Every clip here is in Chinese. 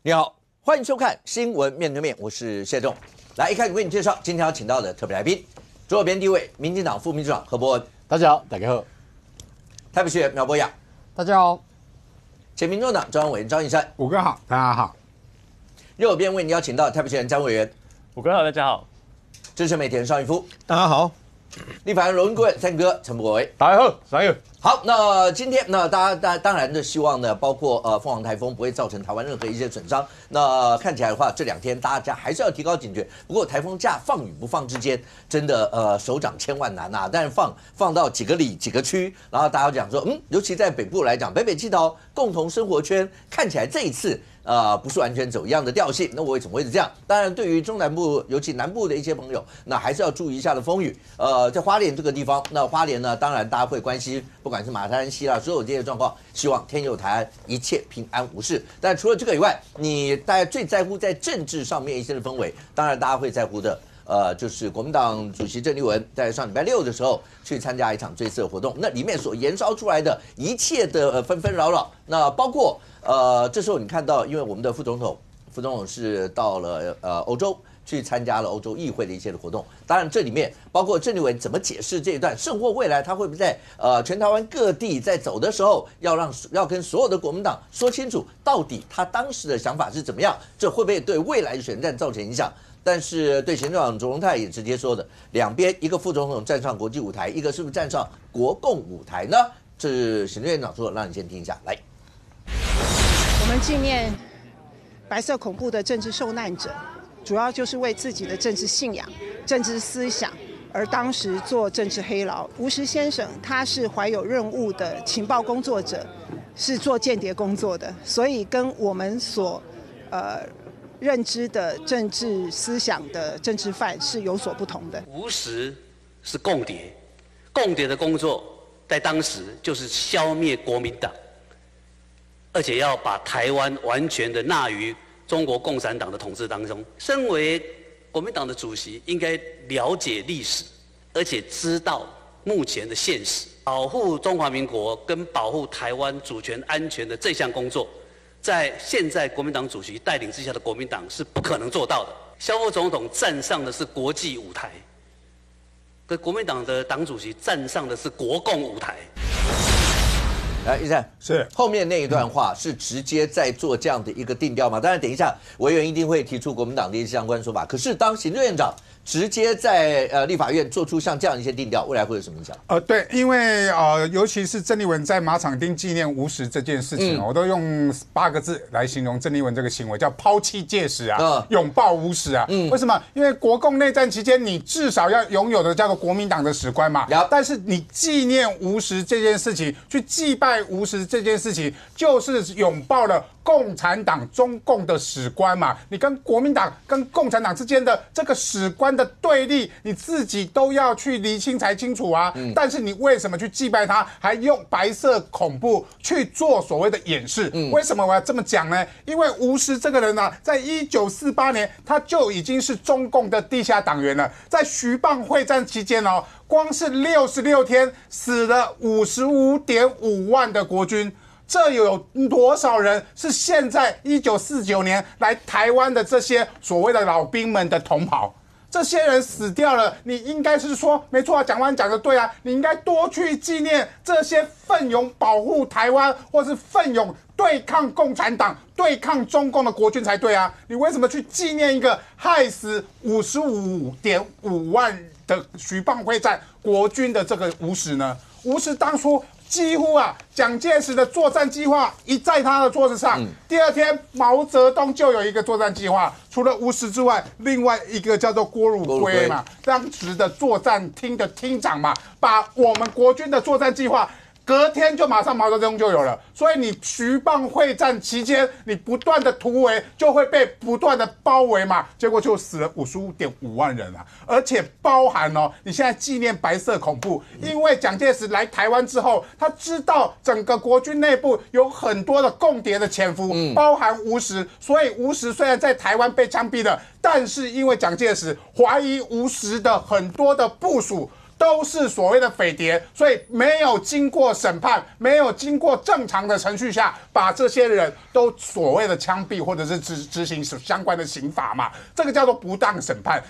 你好，欢迎收看《新闻面对面》，我是谢仲。来，一开始为你介绍今天要请到的特别来宾，左边第一位，民进党副秘书长何伯文，大家好，大家好。台北市议员苗博雅，大家好。前民众党中央委员张义山，五哥好，大家好。右边为你邀请到台北市议员张委员，五哥好，大家好。资深媒体人邵逸夫，大家好。立法院荣誉顾问三哥陈柏惟，大家好，三友。好，那今天大家当然的希望呢，包括凤凰台风不会造成台湾任何一些损伤。那看起来的话，这2天大家还是要提高警觉。不过台风假放与不放之间，真的手掌千万难啊。但是放到几个里几个区，然后大家讲说，尤其在北部来讲，北北基桃共同生活圈看起来这一次。不是完全走一样的调性，那我为什么会是这样？当然，对于中南部，尤其南部的一些朋友，那还是要注意一下的风雨。在花莲这个地方，那花莲呢，当然大家会关心，不管是马山西啦，所有这些状况，希望天佑台安，一切平安无事。但除了这个以外，你大家最在乎在政治上面一些的氛围，当然大家会在乎的。就是国民党主席郑丽文在上礼拜6的时候去参加一场追思的活动，那里面所燃烧出来的一切的纷纷扰扰，那包括这时候你看到，因为我们的副总统是到了欧洲去参加了欧洲议会的一些的活动，当然这里面包括郑丽文怎么解释这一段，甚或未来他会不会在全台湾各地在走的时候要跟所有的国民党说清楚，到底他当时的想法是怎么样，这会不会对未来的选战造成影响？但是对行政长卓荣泰也直接说的，两边一个副总统站上国际舞台，一个是不是站上国共舞台呢？这是行政院长说的，让你先听一下。来，我们纪念白色恐怖的政治受难者，主要就是为自己的政治信仰、政治思想而当时做政治黑牢。吴石先生他是怀有任务的情报工作者，是做间谍工作的，所以跟我们所认知的政治思想的政治犯是有所不同的。吴石是共谍，共谍的工作在当时就是消灭国民党，而且要把台湾完全的纳于中国共产党的统治当中。身为国民党的主席，应该了解历史，而且知道目前的现实，保护中华民国跟保护台湾主权安全的这项工作。在现在国民党主席带领之下的国民党是不可能做到的。萧副总统站上的是国际舞台，可国民党的党主席站上的是国共舞台。来，一山是后面那一段话是直接在做这样的一个定调吗？当然，等一下委员一定会提出国民党的一些相关说法。可是当行政院长直接在立法院做出像这样一些定调，未来会有什么影响？对，因为尤其是郑丽文在马场町纪念吴石这件事情，我都用8个字来形容郑丽文这个行为，叫抛弃戒石啊，拥抱吴石啊。为什么？因为国共内战期间，你至少要拥有的叫做国民党的史观嘛。但是你纪念吴石这件事情，去祭拜吴石这件事情，就是拥抱了共产党中共的史观嘛。你跟国民党跟共产党之间的这个史观的对立，你自己都要去厘清才清楚啊。但是你为什么去祭拜他，还用白色恐怖去做所谓的掩饰？为什么我要这么讲呢？因为吴石这个人呢，在1948年他就已经是中共的地下党员了。在徐蚌会战期间哦，光是66天死了55.5万的国军。这有多少人是现在1949年来台湾的这些所谓的老兵们的同袍？这些人死掉了，你应该是说，没错啊，蒋万安讲的对啊，你应该多去纪念这些奋勇保护台湾，或是奋勇对抗共产党、对抗中共的国军才对啊！你为什么去纪念一个害死55.5万的徐蚌会战国军的这个吴石呢？吴石当初几乎蒋介石的作战计划一在他的桌子上，第2天毛泽东就有一个作战计划，除了吴石之外，另外一个叫做郭汝瑰嘛，当时的作战厅的厅长嘛，把我们国军的作战计划。隔天就马上毛泽东就有了，所以你徐蚌会战期间，你不断的突围，就会被不断的包围嘛，结果就死了55.5万人啊，而且包含你现在纪念白色恐怖，因为蒋介石来台湾之后，他知道整个国军内部有很多的共谍的潜伏，包含吴石，所以吴石虽然在台湾被枪毙了，但是因为蒋介石怀疑吴石的很多的部属。都是所谓的匪谍，所以没有经过审判，没有经过正常的程序下，把这些人都所谓的枪毙或者是执行相关的刑罚嘛，这个叫做不当审判，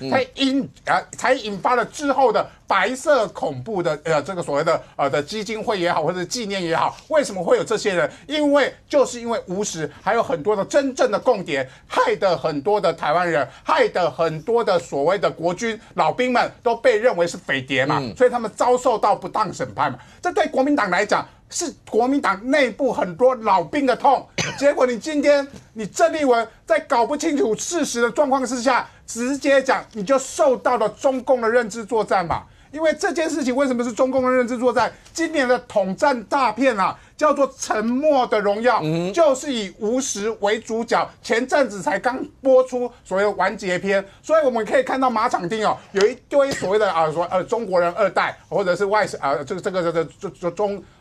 才引发了之后的白色恐怖的这个所谓的基金会也好，或者纪念也好，为什么会有这些人？因为吴石还有很多的真正的共谍，害得很多的台湾人，害得很多的所谓的国军老兵们都被认为是匪谍嘛，所以他们遭受到不当审判嘛。这对国民党来讲是国民党内部很多老兵的痛。结果你今天郑丽文在搞不清楚事实的状况之下，直接讲你就受到了中共的认知作战嘛。因为这件事情为什么是中共的认知作战？今年的统战大片啊，叫做《沉默的荣耀》，就是以吴石为主角。前阵子才刚播出所谓的完结篇，所以我们可以看到马场町有一堆所谓的中国人二代，或者是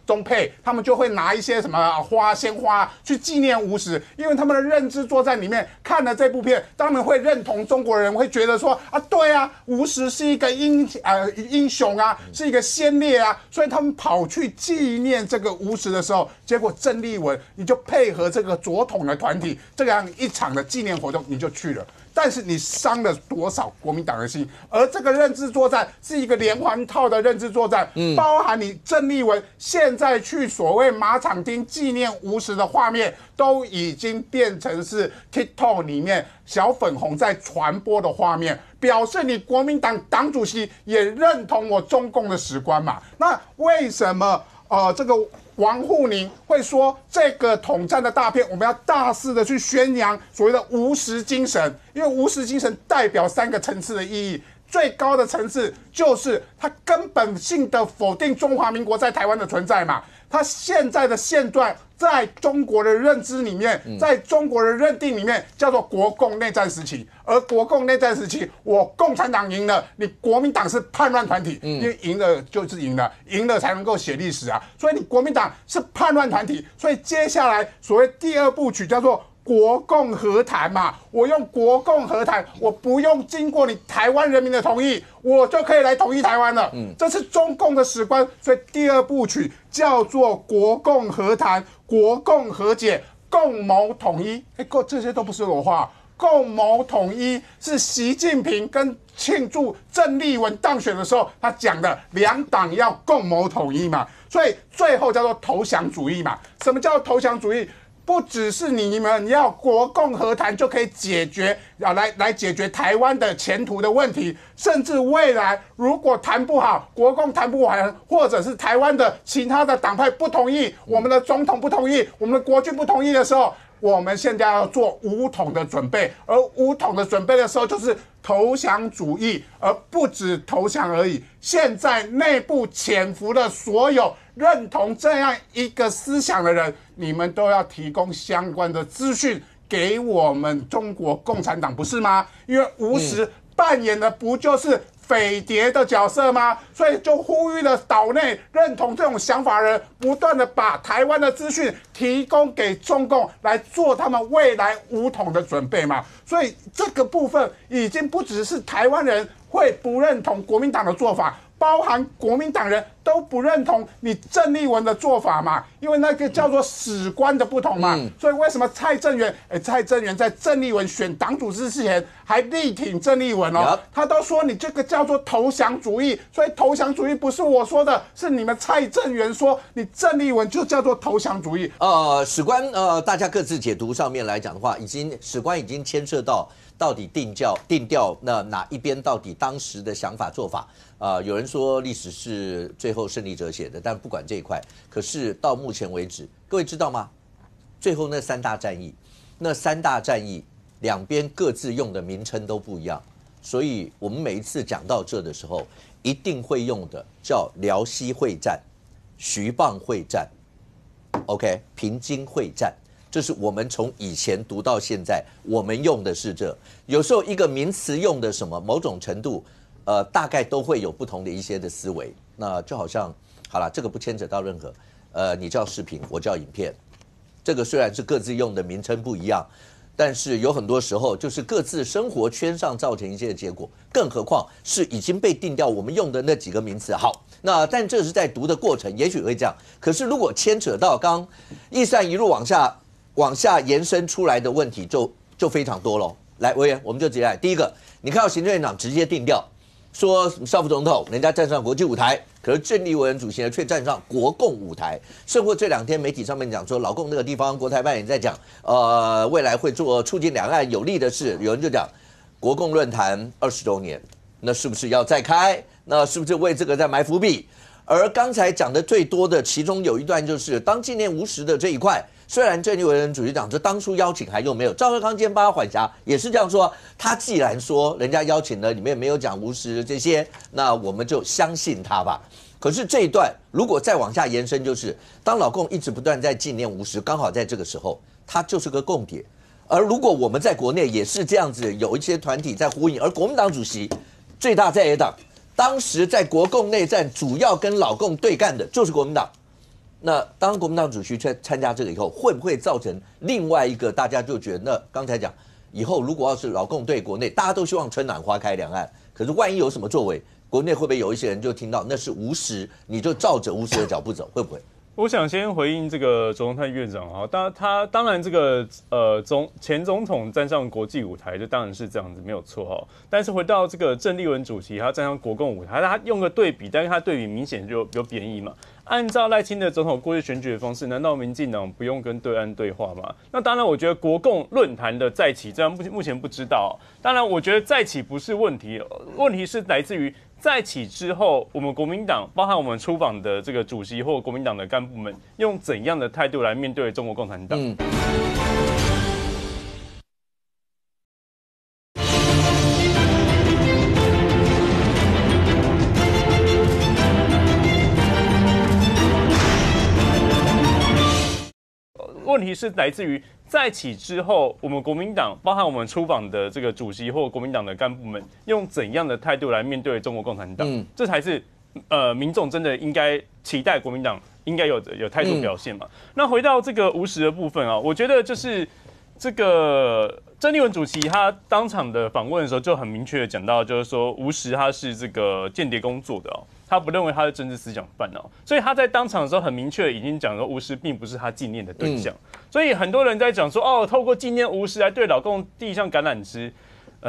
中配，他们就会拿一些什么鲜花去纪念吴石，因为他们的认知作战里面看了这部片，当然会认同中国人，会觉得说对啊，吴石是一个英雄啊，是一个先烈啊，所以他们跑去纪念这个吴石的时候，结果郑丽文你就配合这个左统的团体这样一场的纪念活动，你就去了。但是你伤了多少国民党的心？而这个认知作战是一个连环套的认知作战，包含你郑丽文现在去所谓马场町纪念吴石的画面，都已经变成是 TikTok 里面小粉红在传播的画面，表示你国民党党主席也认同我中共的史观嘛？那为什么这个王沪宁会说这个统战的大片，我们要大肆的去宣扬所谓的吴石精神，因为吴石精神代表3个层次的意义。最高的层次就是它根本性的否定中华民国在台湾的存在嘛。它现在的现状，在中国的认知里面，在中国的认定里面，叫做国共内战时期。而国共内战时期，我共产党赢了，你国民党是叛乱团体，因为赢了就是赢了，赢了才能够写历史啊。所以你国民党是叛乱团体，所以接下来所谓第2部曲叫做国共和谈嘛，我用国共和谈，我不用经过你台湾人民的同意，我就可以来统一台湾了。这是中共的史观，所以第2部曲叫做国共和谈、国共和解、共谋统一。这些都不是我话，共谋统一是习近平跟庆祝郑丽文当选的时候他讲的，2党要共谋统一嘛，所以最后叫做投降主义嘛。什么叫投降主义？不只是你们要国共和谈就可以解决来解决台湾的前途的问题，甚至未来如果谈不好，国共谈不完，或者是台湾的其他的党派不同意，我们的总统不同意，我们的国军不同意的时候，我们现在要做武统的准备，而武统的准备的时候就是投降主义，而不止投降而已。现在内部潜伏的所有认同这样一个思想的人，你们都要提供相关的资讯给我们中国共产党，不是吗？因为吴石扮演的不就是匪谍的角色吗？所以就呼吁了岛内认同这种想法的人，不断的把台湾的资讯提供给中共，来做他们未来武统的准备嘛。所以这个部分已经不只是台湾人会不认同国民党的做法，包含国民党人都不认同你郑丽文的做法嘛，因为那个叫做史观的不同嘛。所以为什么蔡正元在郑丽文选党主席之前还力挺郑丽文哦？他都说你这个叫做投降主义，所以投降主义不是我说的，是你们蔡正元说你郑丽文就叫做投降主义。史观大家各自解读上面来讲的话，史观已经牵涉到底定调那哪一边到底当时的想法做法。有人说历史是最后胜利者写的，但不管这一块，可是到目前为止，各位知道吗？最后那3大战役，两边各自用的名称都不一样，所以我们每一次讲到这的时候，一定会用的叫辽西会战、徐蚌会战 ，OK， 平津会战。这是我们从以前读到现在，我们用的是这。有时候一个名词用的什么，某种程度，大概都会有不同的一些的思维。那就好像，好了，这个不牵扯到任何，你叫视频，我叫影片，这个虽然是各自用的名称不一样，但是有很多时候就是各自生活圈上造成一些结果，更何况是已经被定掉我们用的那几个名词。好，那但这是在读的过程，也许会这样。可是如果牵扯到刚预算一路往下延伸出来的问题就非常多了。来，委员，我们就直接来。第一个，你看到行政院长直接定调，说少副总统人家站上国际舞台，可是郑丽文主席呢却站上国共舞台。甚或这2天媒体上面讲说，老共那个地方国台办也在讲，未来会做促进两岸有利的事。有人就讲，国共论坛20周年，那是不是要再开？那是不是为这个在埋伏笔？而刚才讲的最多的，其中有一段就是当纪念50的这一块。虽然郑丽文主席讲，这当初邀请还用没有？赵少康今天帮他缓颊，也是这样说。他既然说人家邀请了，里面没有讲50这些，那我们就相信他吧。可是这一段如果再往下延伸，就是当老共一直不断在纪念50，刚好在这个时候，它就是个共谍。而如果我们在国内也是这样子，有一些团体在呼应，而国民党主席最大在野党，当时在国共内战主要跟老共对干的就是国民党。那当国民党主席参加这个以后，会不会造成另外一个大家就觉得，那刚才讲以后如果要是老共对国内，大家都希望春暖花开两岸，可是万一有什么作为，国内会不会有一些人就听到那是50，你就照着50的脚步走，会不会？我想先回应这个卓荣泰院长啊，当然这个前总统站上国际舞台，就当然是这样子没有错哈。但是回到这个郑丽文主席，他站上国共舞台，他用个对比，但是他对比明显就有贬义嘛。按照赖清德总统过去选举的方式，难道民进党不用跟对岸对话吗？那当然，我觉得国共论坛的再起，这样目前不知道。当然，我觉得再起不是问题，问题是来自于再起之后，我们国民党，包含我们出访的这个主席或国民党的干部们，用怎样的态度来面对中国共产党？问题是来自于再起之后，我们国民党，包含我们出访的这个主席或国民党的干部们，用怎样的态度来面对中国共产党？这才是民众真的应该期待国民党应该有态度表现嘛。那回到这个50的部分啊，我觉得就是这个郑丽文主席他当场的访问的时候就很明确的讲到，就是说50他是这个间谍工作的哦。他不认为他是政治思想犯哦，所以他在当场的时候很明确已经讲说50并不是他纪念的对象，所以很多人在讲说哦，透过纪念50来对老共递一项橄榄枝。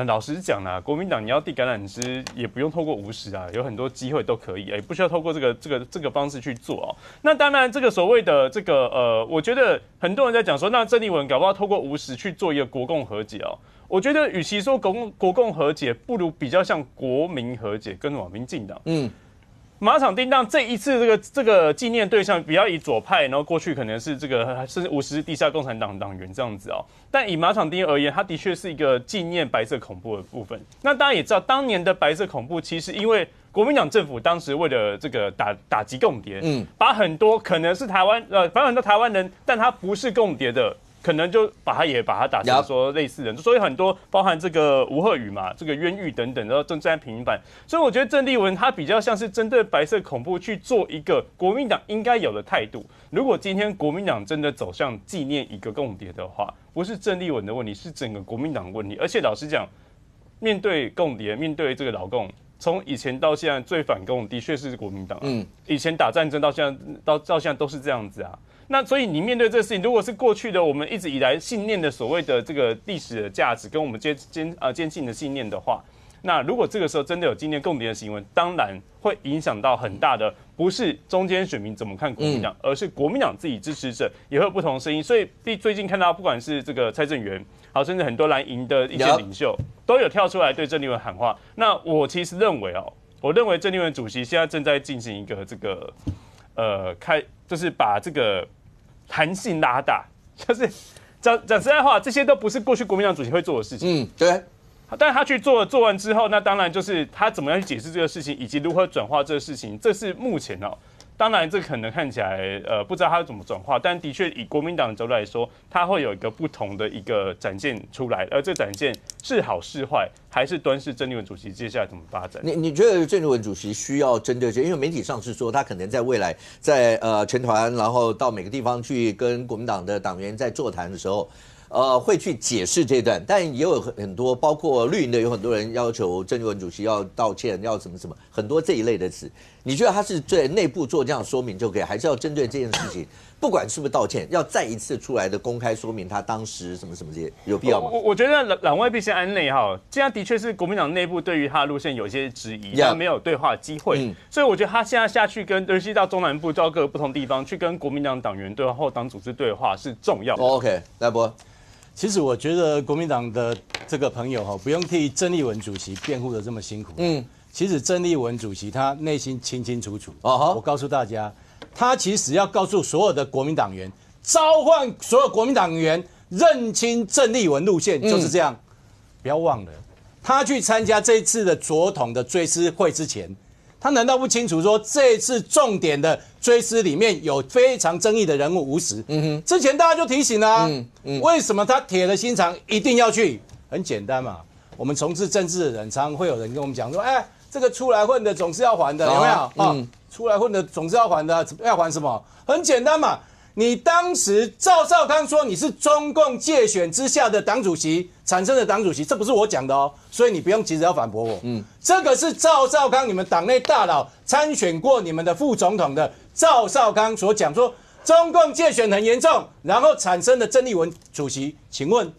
老实讲啦，国民党你要递橄榄枝也不用透过50啊，有很多机会都可以，也不需要透过这个方式去做哦。那当然，这个所谓的这个我觉得很多人在讲说，那郑丽文搞不好透过50去做一个国共和解哦。我觉得与其说国共和解，不如比较像国民和解，跟民进党。马场叮当这一次这个纪念对象比较以左派，然后过去可能是这个是50地下共产党党员这样子哦。但以马场叮而言，它的确是一个纪念白色恐怖的部分。那大家也知道，当年的白色恐怖其实因为国民党政府当时为了这个打击共谍，把很多可能是台湾把很多台湾人，但他不是共谍的。可能就把他打成说类似人，所以很多包含这个吴鹤宇嘛，这个冤狱等等，然后正在平反。所以我觉得郑丽文他比较像是针对白色恐怖去做一个国民党应该有的态度。如果今天国民党真的走向纪念一个共谍的话，不是郑丽文的问题，是整个国民党的问题。而且老实讲，面对共谍，面对这个老共，从以前到现在最反共的确是国民党。以前打战争到现在都是这样子啊。那所以你面对这个事情，如果是过去的我们一直以来信念的所谓的这个历史的价值，跟我们坚信的信念的话，那如果这个时候真的有纪念共谍的行为，当然会影响到很大的，不是中间选民怎么看国民党，而是国民党自己支持者也会有不同的声音。所以最近看到，不管是这个蔡正元，好，甚至很多蓝营的一些领袖，都有跳出来对郑丽文喊话。那我其实认为我认为郑丽文主席现在正在进行一个这个就是把这个弹性拉大，就是讲实在话，这些都不是过去国民党主席会做的事情。对。但是他做完之后，那当然就是他怎么样去解释这个事情，以及如何转化这个事情，这是目前当然这可能看起来不知道他怎么转化，但的确以国民党的角度来说，他会有一个不同的一个展现出来，而这展现是好是坏，还是端视郑丽文主席接下来怎么发展？你觉得郑丽文主席需要针对这？因为媒体上是说他可能在未来在全团，然后到每个地方去跟国民党的党员在座谈的时候。会去解释这段，但也有很多，包括绿营的有很多人要求郑丽文主席要道歉，要什么什么，很多这一类的词。你觉得他是在内部做这样说明就可以，还是要针对这件事情，不管是不是道歉，要再一次出来的公开说明他当时什么什么这些，有必要吗？我觉得党外必先安内哈，这样的确是国民党内部对于他的路线有一些质疑，他没有对话机会，所以我觉得他现在下去跟，尤其到中南部到各个不同地方去跟国民党党员对话或党组织对话是重要的。OK， 来波。其实我觉得国民党的这个朋友不用替郑丽文主席辩护的这么辛苦。其实郑丽文主席他内心清清楚楚。我告诉大家，他其实要告诉所有的国民党员，召唤所有国民党员认清郑丽文路线，就是这样。不要忘了，他去参加这一次的左统的追思会之前，他难道不清楚说这一次重点的追思里面有非常争议的人物吴石？之前大家就提醒了为什么他铁了心肠一定要去？很简单嘛，我们从事政治的人，常常会有人跟我们讲说，哎，这个出来混的总是要还的，有没有？出来混的总是要还的，要还什么？很简单嘛。你当时赵少康说你是中共介选之下的党主席产生的党主席，这不是我讲的哦，所以你不用急着要反驳我。这个是赵少康你们党内大佬参选过你们的副总统的赵少康所讲说中共介选很严重，然后产生的郑丽文主席，请问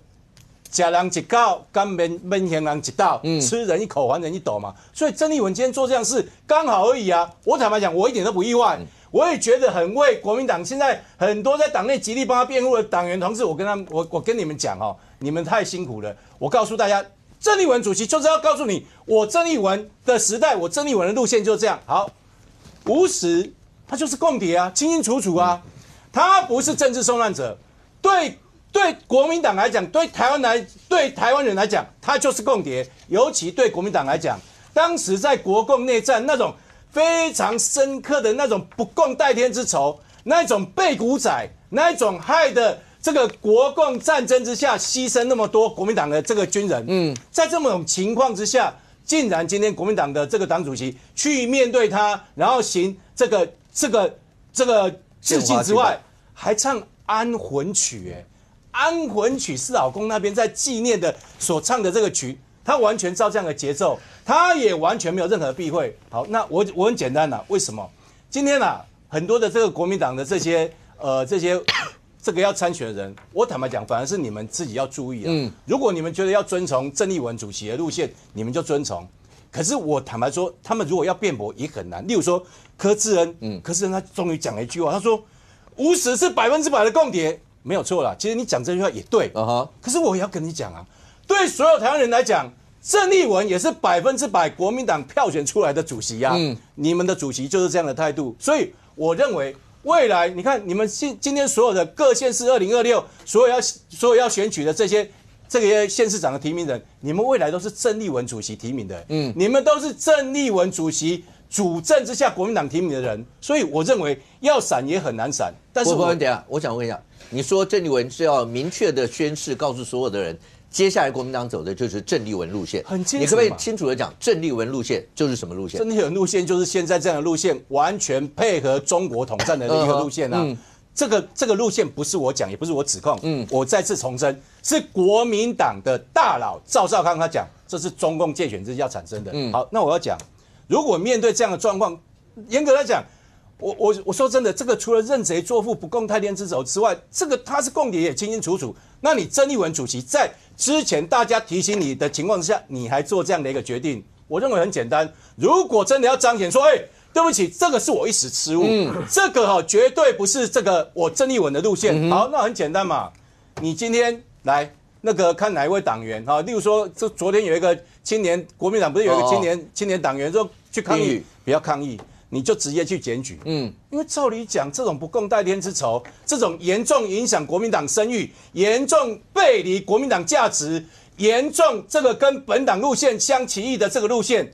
吃人一口，甘免嫌人一道，吃人一口还人一斗嘛。所以郑丽文今天做这样事刚好而已啊。我坦白讲，我一点都不意外。我也觉得很为国民党现在很多在党内极力帮他辩护的党员同志，我跟你们讲你们太辛苦了。我告诉大家，郑丽文主席就是要告诉你，我郑丽文的时代，我郑丽文的路线就是这样。好，吴石他就是共谍啊，清清楚楚啊，他不是政治受难者。对国民党来讲，对台湾人来讲，他就是共谍。尤其对国民党来讲，当时在国共内战那种非常深刻的那种不共戴天之仇，那种背骨仔，那一种害的这个国共战争之下牺牲那么多国民党的这个军人，在这种情况之下，竟然今天国民党的这个党主席去面对他，然后行这个致敬之外，还唱安魂曲，安魂曲是老公那边在纪念的所唱的这个曲。他完全照这样的节奏，他也完全没有任何避讳。好，那我很简单为什么今天很多的这个国民党的这些这个要参选的人，我坦白讲，反而是你们自己要注意如果你们觉得要遵从郑丽文主席的路线，你们就遵从。可是我坦白说，他们如果要辩驳也很难。例如说柯志恩，柯志恩他终于讲了一句话，他说吴石是100%的共谍，没有错啦。其实你讲这句话也对可是我也要跟你讲对所有台湾人来讲，郑丽文也是100%国民党票选出来的主席你们的主席就是这样的态度，所以我认为未来你看你们今天所有的各县市2026所有要选举的这些县市长的提名人，你们未来都是郑丽文主席提名的，你们都是郑丽文主席主政之下国民党提名的人，所以我认为要闪也很难闪。但是等一下，我想问一下，你说郑丽文是要明确的宣誓，告诉所有的人，接下来国民党走的就是郑丽文路线，很清楚。你可不可以清楚的讲，郑丽文路线就是什么路线？郑丽文路线就是现在这样的路线，完全配合中国统战的一个路线这个路线不是我讲，也不是我指控，我再次重申，是国民党的大佬赵少康他讲，这是中共介选之下产生的。好，那我要讲，如果面对这样的状况，严格来讲，我说真的，这个除了认贼作父、不共戴天之仇之外，这个他是共谍也清清楚楚。那你郑丽文主席在之前大家提醒你的情况之下，你还做这样的一个决定，我认为很简单。如果真的要彰显说，对不起，这个是我一时失误，这个绝对不是这个我郑丽文的路线。好，那很简单嘛，你今天来那个看哪一位党员例如说，这昨天有一个青年，国民党不是有一个青年党员说去抗议，不要抗议。你就直接去检举，因为照理讲，这种不共戴天之仇，这种严重影响国民党声誉、严重背离国民党价值、严重这个跟本党路线相歧义的这个路线，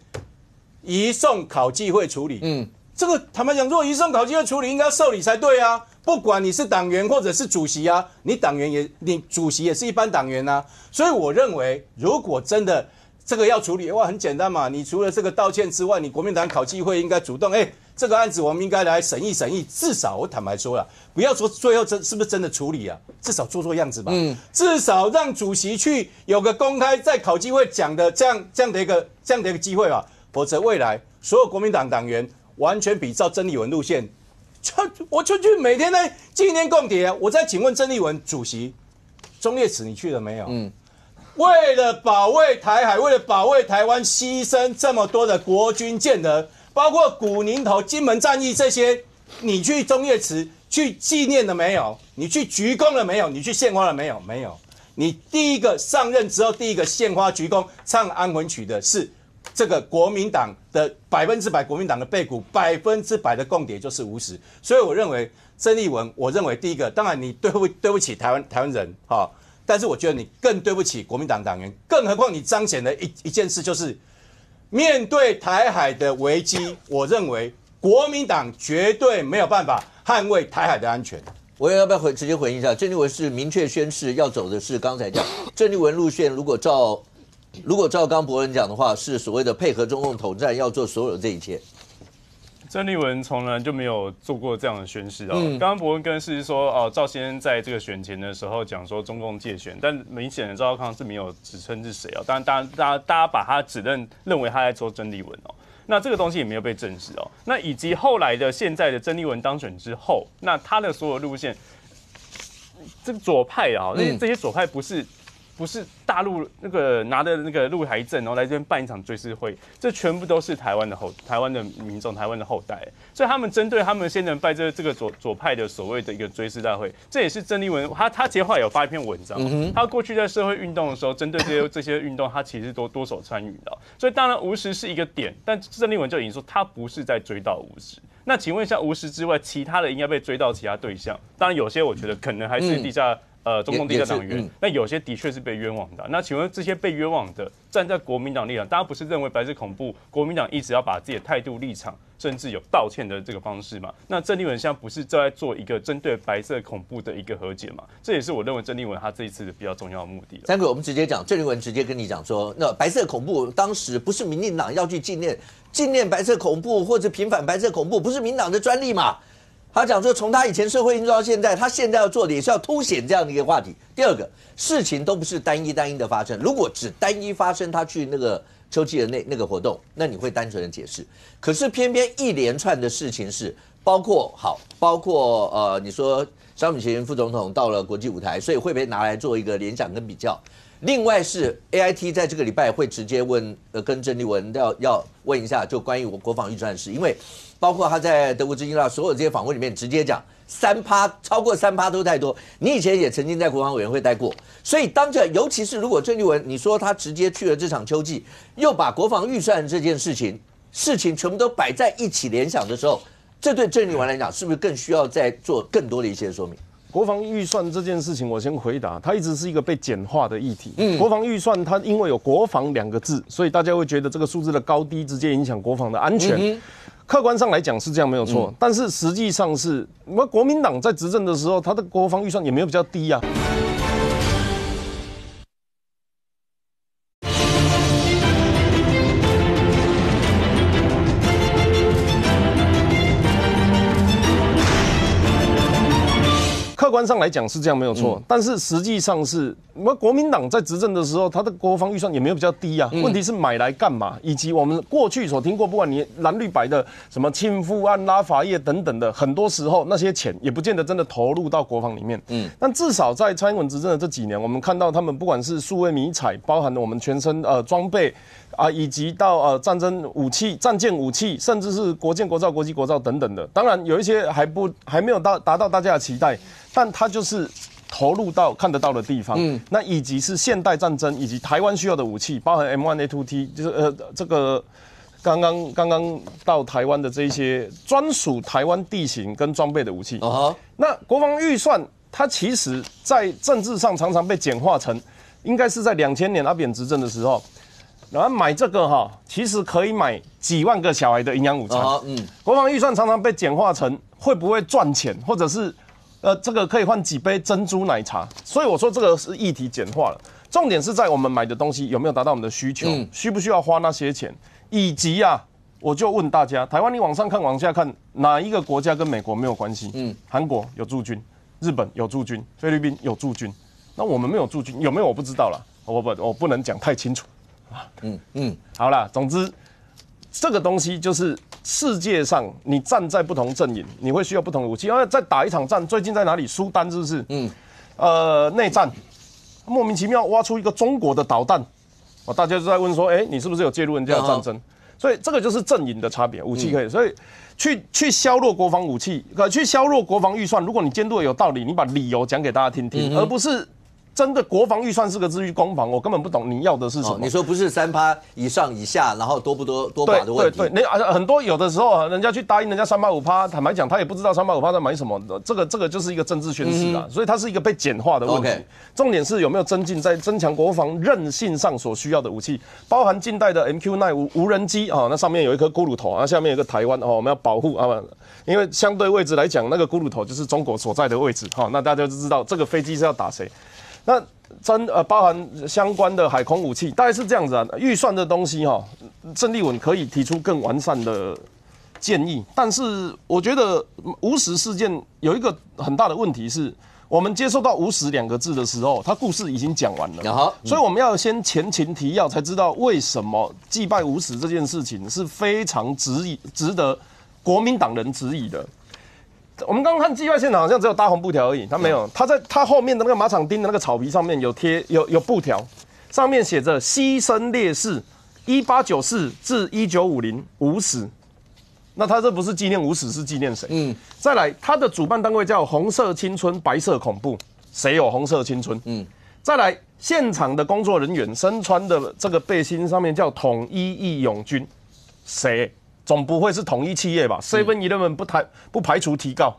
移送考纪会处理。这个坦白讲，如果移送考纪会处理，应该要受理才对啊。不管你是党员或者是主席你党员你主席也是一般党员所以我认为，如果真的这个要处理，哇，很简单嘛。你除了这个道歉之外，你国民党考纪会应该主动，这个案子我们应该来审议审议。至少我坦白说了，不要说最后是不是真的处理啊，至少做样子吧。至少让主席去有个公开在考纪会讲的这样的一个机会吧。否则未来所有国民党党员完全比照曾丽文路线，我就去每天在纪念共谍。我再请问曾丽文主席，忠烈祠你去了没有？为了保卫台海，为了保卫台湾，牺牲这么多的国军健儿，包括古宁头、金门战役这些，你去忠烈祠去纪念了没有？你去鞠躬了没有？你去献花了没有？没有。你第一个上任之后，第一个献花鞠躬、唱安魂曲的是这个国民党的100%国民党的背骨，100%的共谍就是吴石。所以我认为曾丽文，我认为第一个，当然你对不起台湾人哈。但是我觉得你更对不起国民党党员，更何况你彰显了一件事，就是面对台海的危机，我认为国民党绝对没有办法捍卫台海的安全。我要不要直接回应一下？郑丽文是明确宣示要走的是刚才讲郑丽文路线，如果照刚伯恩讲的话，是所谓的配合中共统战，要做所有的这一切。郑丽文从来就没有做过这样的宣示刚刚伯恩跟是说赵先生在这个选前的时候讲说中共介选，但明显的赵少康是没有指称是谁当然大家把他认为他在说郑丽文那这个东西也没有被证实那以及后来的现在的郑丽文当选之后，那他的所有路线，这个左派这些左派不是大陆那个拿的那个陆台证，然后来这边办一场追思会，这全部都是台湾的民众、台湾的后代，所以他们针对他们先人拜这个左派的所谓的一个追思大会，这也是郑丽文他其实后来有发一篇文章，他过去在社会运动的时候，针对这些运动，他其实多手参与的，所以当然吴石是一个点，但郑丽文就已经说他不是在追悼吴石。那请问一下，吴石之外，其他的应该被追到其他对象？当然有些我觉得可能还是地下。中共地下党员，那有些的确是被冤枉的。那请问这些被冤枉的，站在国民党立场，大家不是认为白色恐怖，国民党一直要把自己的态度立场，甚至有道歉的这个方式嘛？那郑丽文现在不是正在做一个针对白色恐怖的一个和解嘛？这也是我认为郑丽文他这一次的比较重要的目的。三哥，我们直接讲，郑丽文直接跟你讲说，那白色恐怖当时不是民进党要去纪念白色恐怖或者平反白色恐怖，不是民党的专利嘛？他讲说，从他以前社会运动到现在，他现在要做的也是要凸显这样的一个话题。第二个，事情都不是单一的发生，如果只单一发生，他去那个秋季的那个活动，那你会单纯的解释。可是偏偏一连串的事情是，包括你说萧美琴副总统到了国际舞台，所以会被拿来做一个联想跟比较。另外是 AIT 在这个礼拜会直接问跟郑丽文要问一下，就关于我国防预算的事，因为包括他在德国之音啦，所有这些访问里面直接讲3%超过3%都太多。你以前也曾经在国防委员会待过，所以当着尤其是如果郑丽文你说他直接去了这场秋季，又把国防预算这件事情全部都摆在一起联想的时候，这对郑丽文来讲是不是更需要再做更多的一些说明？国防预算这件事情，我先回答，它一直是一个被简化的议题。国防预算它因为有国防2个字，所以大家会觉得这个数字的高低直接影响国防的安全。客观上来讲是这样没有错，但是实际上是，国民党在执政的时候，他的国防预算也没有比较低啊。客观上来讲是这样没有错，但是实际上是，国民党在执政的时候，他的国防预算也没有比较低啊。问题是买来干嘛？以及我们过去所听过，不管你蓝绿白的什么庆富案、拉法叶等等的，很多时候那些钱也不见得真的投入到国防里面。但至少在蔡英文执政的这几年，我们看到他们不管是数位迷彩，包含了我们全身装备。以及到战争武器、战舰武器，甚至是国舰、国造、国际国造等等的。当然有一些还没有达到大家的期待，但它就是投入到看得到的地方。那以及是现代战争以及台湾需要的武器，包含 M1A2T， 就是这个刚刚到台湾的这一些专属台湾地形跟装备的武器。那国防预算它其实在政治上常常被简化成，应该是在2000年阿扁执政的时候。然后买这个其实可以买几万个小孩的营养午餐。国防预算常常被简化成会不会赚钱，或者是这个可以换几杯珍珠奶茶。所以我说这个是议题简化了。重点是在我们买的东西有没有达到我们的需求，需不需要花那些钱，以及我就问大家，台湾你往上看往下看，哪一个国家跟美国没有关系？韩国有驻军，日本有驻军，菲律宾有驻军，那我们没有驻军，有没有我不知道啦，我不能讲太清楚好啦，总之这个东西就是世界上你站在不同阵营，你会需要不同的武器。因为再打一场战，最近在哪里？苏丹是不是？内战，莫名其妙挖出一个中国的导弹，大家就在问说，你是不是有介入人家的战争？所以这个就是阵营的差别，武器可以，所以去削弱国防武器，去削弱国防预算。如果你监督的有道理，你把理由讲给大家听听，而不是真的国防预算4个字去攻防，我根本不懂你要的是什么。你说不是3%以上以下，然后多不多多寡的问题。对，很多有的时候人家去答应人家3%、5%，坦白讲他也不知道3%、5%在买什么。这个就是一个政治宣示啦，所以它是一个被简化的问题。重点是有没有增强国防韧性上所需要的武器，包含近代的 MQ-9 无人机那上面有一颗骷髅头，那下面有一个台湾我们要保护因为相对位置来讲，那个骷髅头就是中国所在的位置那大家就知道这个飞机是要打谁。那包含相关的海空武器，大概是这样子预算的东西郑丽文可以提出更完善的建议，但是我觉得无实事件有一个很大的问题是，我们接受到无实2个字的时候，他故事已经讲完了，所以我们要先前情提要，才知道为什么祭拜无实这件事情是非常值得国民党人质疑的。我们刚刚看祭拜现场好像只有搭红布条而已，他没有，他在他后面的那个马场町的那个草皮上面有贴有布条，上面写着牺牲烈士1894至1950无死。那他这不是纪念无死，是纪念谁？再来，他的主办单位叫红色青春白色恐怖，谁有红色青春？再来，现场的工作人员身穿的这个背心上面叫统一义勇军，谁？总不会是统一企业吧 ？7-11 不排除提告。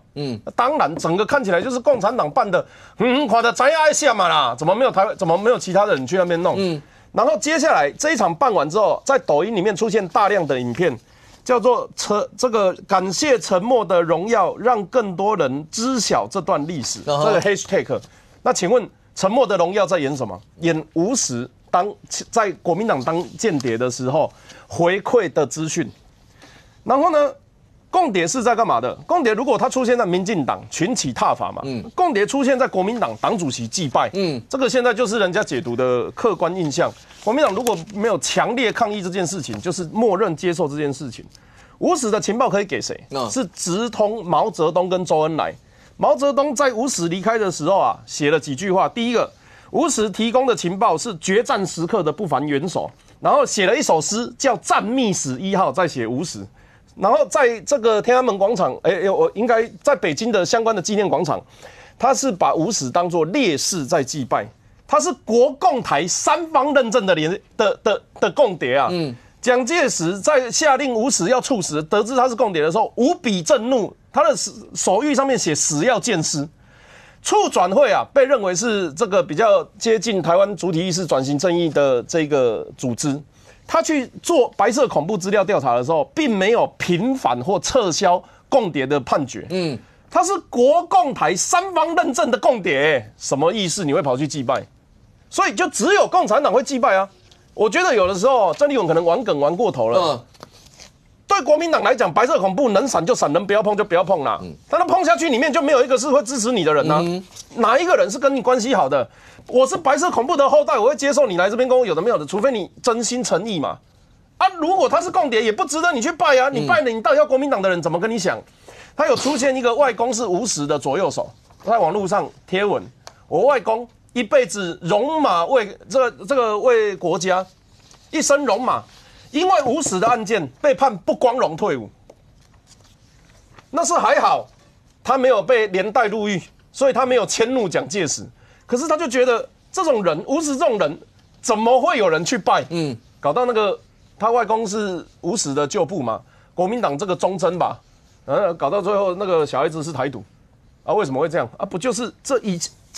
当然，整个看起来就是共产党办的，垮的咱爱下嘛啦，怎么没有其他的人去那边弄？然后接下来这一场办完之后，在抖音里面出现大量的影片，叫做这个感谢沉默的荣耀，让更多人知晓这段历史。这个 hashtag， 那请问沉默的荣耀在演什么？演无实在国民党当间谍的时候回馈的资讯。然后呢，共谍是在干嘛的？共谍如果他出现在民进党，群起挞伐嘛。共谍出现在国民党，党主席祭拜。这个现在就是人家解读的客观印象。国民党如果没有强烈抗议这件事情，就是默认接受这件事情。无实的情报可以给谁？是直通毛泽东跟周恩来。毛泽东在无实离开的时候写了几句话。第一个，无实提供的情报是决战时刻的不凡元首。然后写了一首诗叫《战密史1号》，再写无实。然后在这个天安门广场，我应该在北京的相关的纪念广场，他是把无实当作烈士在祭拜，他是国共台3方认证的共谍啊。蒋介石在下令无实要处死，得知他是共谍的时候，无比震怒，他的手谕上面写死要见尸。促转会被认为是这个比较接近台湾主体意识转型正义的这个组织。他去做白色恐怖资料调查的时候，并没有平反或撤销共谍的判决。他是国共台3方认证的共谍，什么意思？你会跑去祭拜？所以就只有共产党会祭拜啊！我觉得有的时候郑丽文可能玩梗玩过头了。对国民党来讲，白色恐怖能闪就闪，能不要碰就不要碰啦。但他碰下去，里面就没有一个是会支持你的人呐。哪一个人是跟你关系好的？我是白色恐怖的后代，我会接受你来这边跟我有的没有的，除非你真心诚意嘛。如果他是共谍，也不值得你去拜啊。你拜了，你到底要国民党的人怎么跟你想？他有出现一个外公是无实的左右手，在网络上贴文，我外公一辈子戎马为这个为国家，一生戎马。因为无实的案件被判不光荣退伍，那是还好，他没有被连带入狱，所以他没有迁怒蒋介石。可是他就觉得这种人，无实这种人，怎么会有人去拜？搞到那个他外公是无实的旧部嘛，国民党这个忠贞吧，搞到最后那个小孩子是台独，为什么会这样？不就是这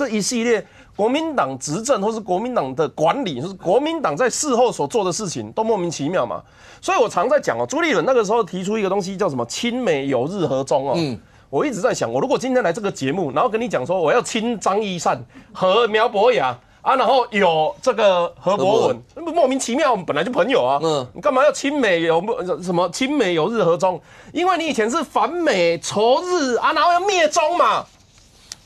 一系列？国民党执政或是国民党的管理，或是国民党在事后所做的事情都莫名其妙嘛，所以我常在讲朱立伦那个时候提出一个东西叫什么亲美友日和中我一直在想，我如果今天来这个节目，然后跟你讲说我要亲张一善和苗博雅啊，然后有这个何博文，莫名其妙，我们本来就朋友啊，你干嘛要亲美有什么亲美友日和中？因为你以前是反美仇日啊，然后要灭中嘛，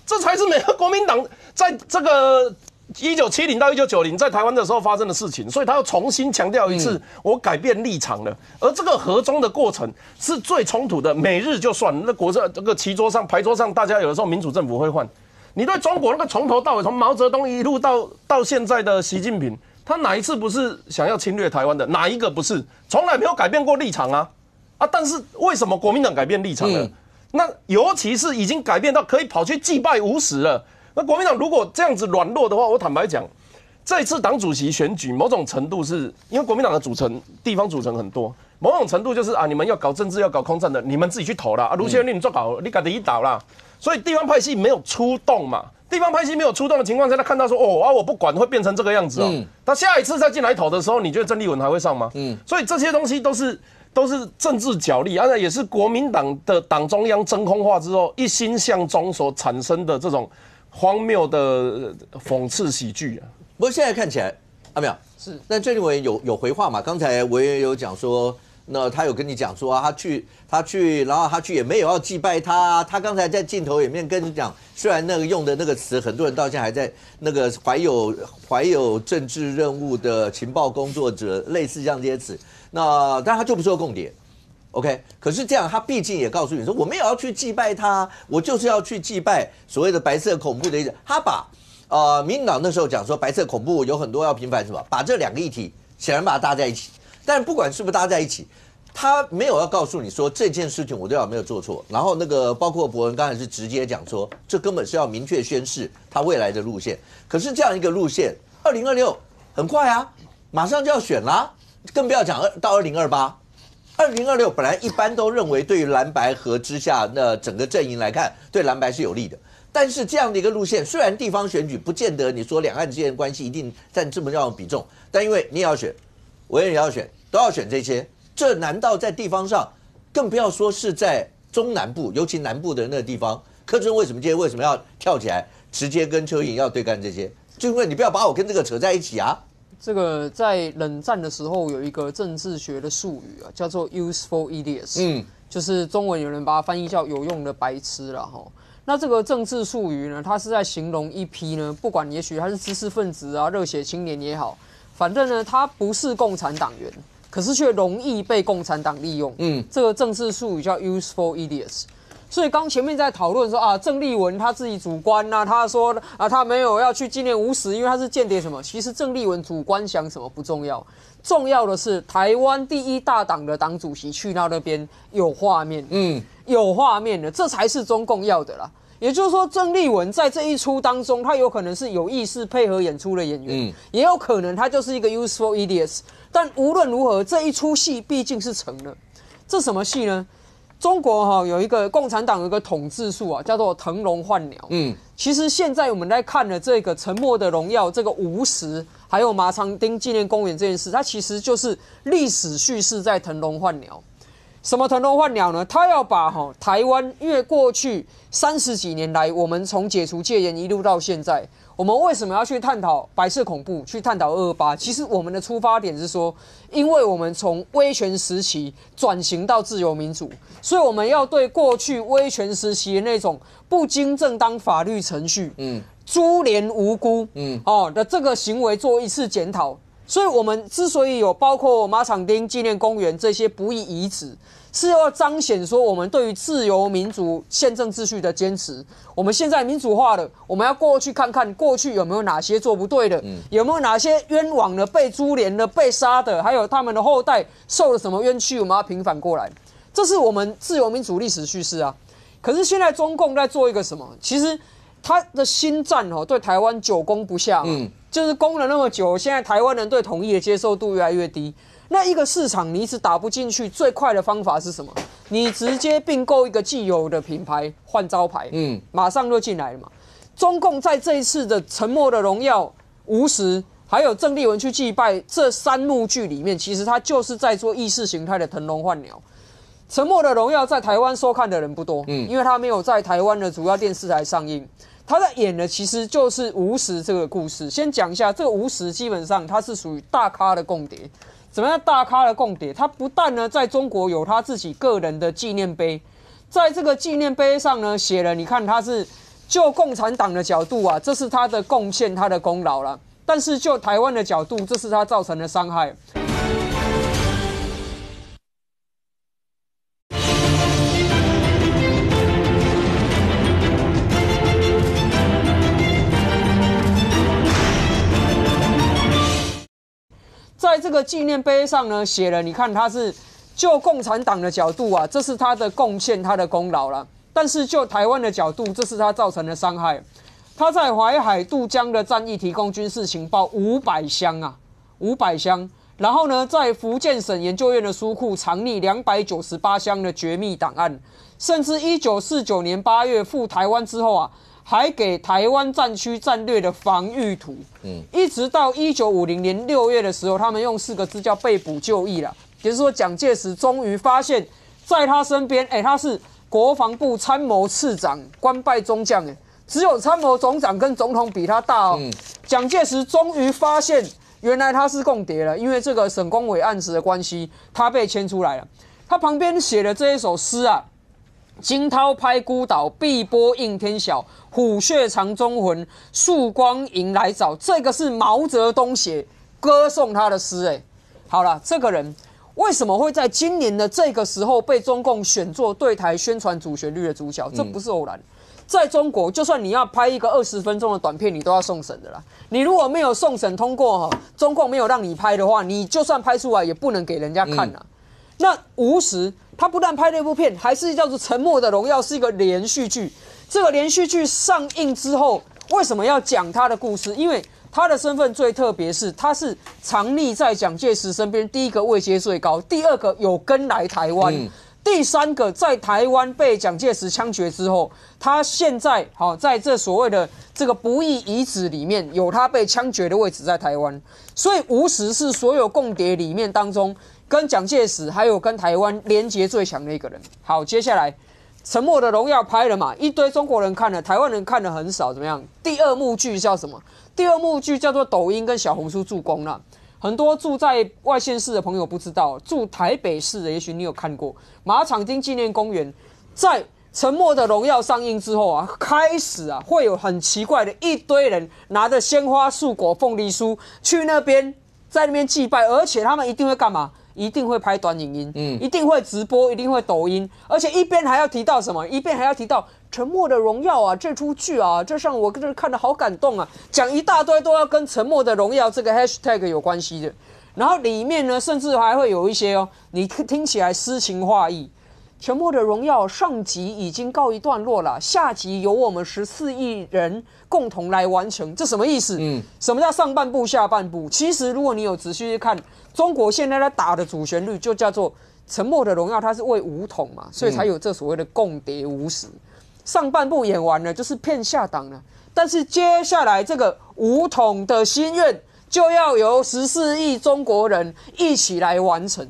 这才是美国国民党在这个1970到1990在台湾的时候发生的事情，所以他要重新强调一次，我改变立场了。而这个和中的过程是最冲突的，美日就算那这个棋桌上牌桌上，大家有的时候民主政府会换。你对中国那个从头到尾，从毛泽东一路到现在的习近平，他哪一次不是想要侵略台湾的？哪一个不是？从来没有改变过立场啊！但是为什么国民党改变立场了？那尤其是已经改变到可以跑去祭拜吴石了。那国民党如果这样子软弱的话，我坦白讲，这一次党主席选举，某种程度是因为国民党的地方组成很多，某种程度就是你们要搞政治要搞空战的，你们自己去投啦。卢秀燕你做搞，你自己倒啦。所以地方派系没有出动嘛，地方派系没有出动的情况下，他看到说我不管会变成这个样子他下一次再进来投的时候，你觉得郑丽文还会上吗？所以这些东西都是政治角力，也是国民党的党中央真空化之后一心向中所产生的这种荒谬的讽刺喜剧啊。不过现在看起来没有是，但郑丽文有回话嘛？刚才委员有讲说。那他有跟你讲说他去，然后他去也没有要祭拜他。他刚才在镜头里面跟你讲，虽然那个用的那个词，很多人到现在还在那个怀有政治任务的情报工作者，类似这样这些词。那但他就不说共谍 ，OK？ 可是这样，他毕竟也告诉你说，我没有要去祭拜他，我就是要去祭拜所谓的白色恐怖的意思。他把民进党那时候讲说白色恐怖有很多要平反什么，把这两个议题显然把它搭在一起。但不管是不是搭在一起，他没有要告诉你说这件事情我对我没有做错。然后那个包括博文刚才是直接讲说，这根本是要明确宣示他未来的路线。可是这样一个路线，2026很快啊，马上就要选啦，更不要讲到2028。2026本来一般都认为对于蓝白合之下，那整个阵营来看，对蓝白是有利的。但是这样的一个路线，虽然地方选举不见得你说两岸之间的关系一定占这么重要的比重，但因为你也要选，委员也要选。都要选这些，这难道在地方上，更不要说是在中南部，尤其南部的那个地方，柯志恩为什么要跳起来，直接跟邱莹要对干这些？就因为你不要把我跟这个扯在一起啊！这个在冷战的时候有一个政治学的术语叫做 useful idiots，就是中文有人把它翻译叫有用的白痴啦哈。那这个政治术语呢，它是在形容一批呢，不管也许他是知识分子热血青年也好，反正呢他不是共产党员。可是却容易被共产党利用，这个政治术语叫 useful idiots。所以刚前面在讨论说郑丽文他自己主观他说他没有要去纪念吴石，因为他是间谍什么。其实郑丽文主观想什么不重要，重要的是台湾第一大党的党主席去到那边有画面，有画面的，这才是中共要的啦。也就是说，郑丽文在这一出当中，他有可能是有意识配合演出的演员，也有可能他就是一个 useful idiots。但无论如何，这一出戏毕竟是成了。这什么戏呢？中国有一个共产党有一个统治术叫做腾笼换鸟。其实现在我们在看的这个《沉默的荣耀》，这个吴石还有马场町纪念公园这件事，它其实就是历史叙事在腾笼换鸟。什么腾笼换鸟呢？他要把台湾，因为过去30几年来，我们从解除戒严一路到现在，我们为什么要去探讨白色恐怖，去探讨228？其实我们的出发点是说，因为我们从威权时期转型到自由民主，所以我们要对过去威权时期的那种不经正当法律程序，株连无辜，的这个行为做一次检讨。所以我们之所以有包括马场町纪念公园这些不义遗址，是要彰显说我们对于自由民主宪政秩序的坚持。我们现在民主化了，我们要过去看看过去有没有哪些做不对的，有没有哪些冤枉的、被株连的、被杀的，还有他们的后代受了什么冤屈，我们要平反过来。这是我们自由民主历史叙事啊。可是现在中共在做一个什么？其实他的心战对台湾久攻不下嘛，就是攻了那么久，现在台湾人对统一的接受度越来越低。那一个市场你一直打不进去，最快的方法是什么？你直接并购一个既有的品牌，换招牌，马上就进来了嘛。中共在这一次的沉默的荣耀、吴石还有郑丽文去祭拜这3幕剧里面，其实他就是在做意识形态的腾笼换鸟。沉默的荣耀》在台湾收看的人不多，因为它没有在台湾的主要电视台上映。他在演的其实就是吴石这个故事。先讲一下，这个吴石基本上他是属于大咖的共谍。怎么样大咖的共谍？他不但呢在中国有他自己个人的纪念碑，在这个纪念碑上呢写了，你看他是就共产党的角度啊，这是他的贡献，他的功劳啦。但是就台湾的角度，这是他造成的伤害。在这个纪念碑上呢写了，你看他是就共产党的角度啊，这是他的贡献，他的功劳啦。但是就台湾的角度，这是他造成的伤害。他在淮海渡江的战役提供军事情报500箱啊，500箱。然后呢，在福建省研究院的书库藏匿298箱的绝密档案，甚至1949年8月赴台湾之后啊，还给台湾战区战略的防御图。一直到1950年6月的时候，他们用4个字叫被捕就义了，也就是说蒋介石终于发现，在他身边，他是国防部参谋次长，官拜中将，只有参谋总长跟总统比他大哦。蒋介石终于发现，原来他是共谍了，因为这个沈光伟案子的关系，他被牵出来了。他旁边写的这一首诗啊，惊涛拍孤岛，碧波映天晓，虎穴藏忠魂，曙光迎来早。这个是毛泽东写歌颂他的诗。好了，这个人为什么会在今年的这个时候被中共选作对台宣传主旋律的主角？这不是偶然。在中国，就算你要拍一个20分钟的短片，你都要送审的啦。你如果没有送审通过，中共没有让你拍的话，你就算拍出来也不能给人家看啊。那吴石他不但拍了一部片，还是叫做《沉默的荣耀》，是一个连续剧。这个连续剧上映之后，为什么要讲他的故事？因为他的身份最特别，是他是藏匿在蒋介石身边，第一个位阶最高，第二个有跟来台湾。第三个，在台湾被蒋介石枪决之后，他现在在这所谓的这个不义遗址里面，有他被枪决的位置在台湾，所以吴石是所有共谍里面当中跟蒋介石还有跟台湾连结最强的一个人。好，接下来《沉默的荣耀》拍了嘛，一堆中国人看了，台湾人看的很少，怎么样？第二幕剧叫什么？第二幕剧叫做抖音跟小红书助攻啦。很多住在外县市的朋友不知道，住台北市的也许你有看过马场町纪念公园，在《沉默的荣耀》上映之后啊，开始啊会有很奇怪的一堆人拿着鲜花、素果、凤梨酥去那边，在那边祭拜，而且他们一定会干嘛？一定会拍短影音，一定会直播，一定会抖音，而且一边还要提到什么？一边还要提到《沉默的荣耀》啊，这出剧啊，这让我这看得好感动啊，讲一大堆都要跟《沉默的荣耀》这个 hashtag 有关系的。然后里面呢，甚至还会有一些你听起来诗情画意。沉默的荣耀上集已经告一段落了，下集由我们14亿人共同来完成。这什么意思？什么叫上半部下半部？其实如果你有仔细去看，中国现在在打的主旋律就叫做沉默的荣耀，它是为武统嘛，所以才有这所谓的共谍吴石。上半部演完了，就是骗下党了。但是接下来这个武统的心愿，就要由14亿中国人一起来完成。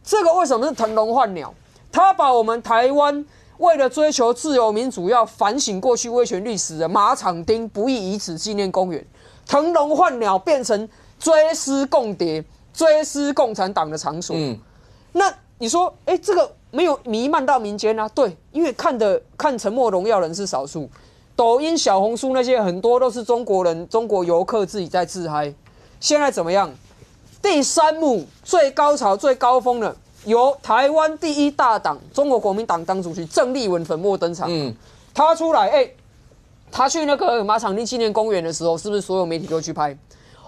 这个为什么是腾笼换鸟？他把我们台湾为了追求自由民主，要反省过去威权历史的马场町不义遗址纪念公园，腾笼换鸟变成追思共谍、追思共产党的场所。那你说，这个没有弥漫到民间啊？对，因为看《沉默荣耀》人是少数，抖音、小红书那些很多都是中国人、中国游客自己在自嗨。现在怎么样？第3幕最高潮、最高峰了。由台湾第一大党中国国民党党主席郑丽文粉墨登场。他出来，他去那个马场町纪念公园的时候，是不是所有媒体都去拍？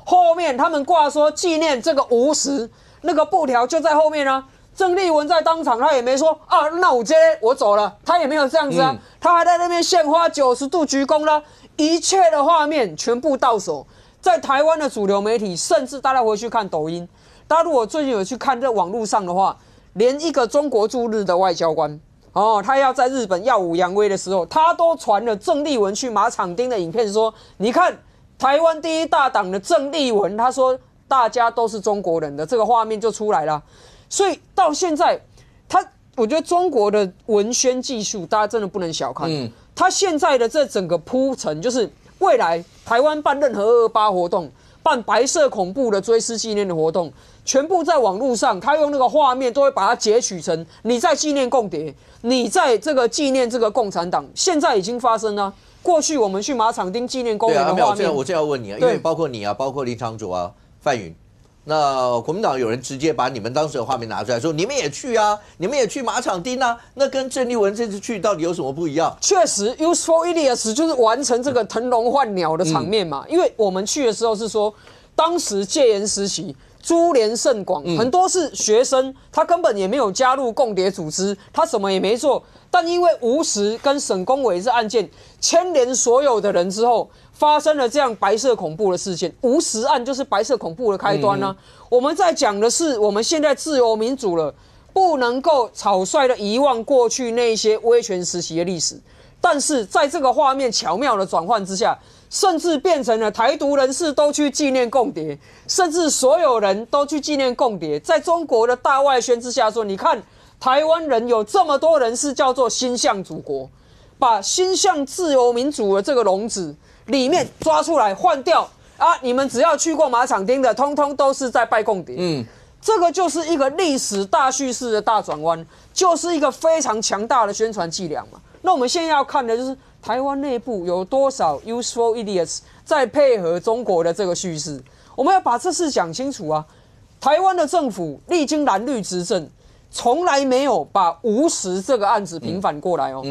后面他们挂说纪念这个吴石，那个布条就在后面啊。郑丽文在当场，他也没说啊，那我我走了，他也没有这样子啊，他还在那边献花90度鞠躬啦，一切的画面全部到手，在台湾的主流媒体，甚至大家回去看抖音。大家如果最近有去看这网络上的话，连一个中国驻日的外交官他要在日本耀武扬威的时候，他都传了郑丽文去马场町的影片，说你看台湾第一大党的郑丽文，他说大家都是中国人的这个画面就出来了。所以到现在，他我觉得中国的文宣技术，大家真的不能小看。他现在的这整个铺陈，就是未来台湾办任何228活动，办白色恐怖的追思纪念的活动，全部在网络上，他用那个画面都会把它截取成你在纪念共谍，你在这个纪念这个共产党，现在已经发生了。过去我们去马场町纪念公园的画面，我这要问你啊，因为包括你啊，包括林昶佐啊、范云。那国民党有人直接把你们当时的画面拿出来说，你们也去啊，你们也去马场町啊，那跟郑丽文这次去到底有什么不一样？确实 ，useful idiots 就是完成这个腾笼换鸟的场面嘛。因为我们去的时候是说，当时戒严时期，株连甚广，很多是学生，他根本也没有加入共谍组织，他什么也没做，但因为吴石跟沈公伟这案件牵连所有的人之后。发生了这样白色恐怖的事件，吴石案就是白色恐怖的开端呢。我们在讲的是，我们现在自由民主了，不能够草率的遗忘过去那些威权时期的历史。但是在这个画面巧妙的转换之下，甚至变成了台独人士都去纪念共谍，甚至所有人都去纪念共谍。在中国的大外宣之下说，你看台湾人有这么多人是叫做心向祖国，把心向自由民主的这个笼子。里面抓出来换掉啊！你们只要去过马场町的，通通都是在拜共谍。这个就是一个历史大叙事的大转弯，就是一个非常强大的宣传伎俩嘛。那我们现在要看的就是台湾内部有多少 useful idiots 在配合中国的这个叙事，我们要把这事讲清楚啊！台湾的政府历经蓝绿执政。从来没有把吴石这个案子平反过来哦。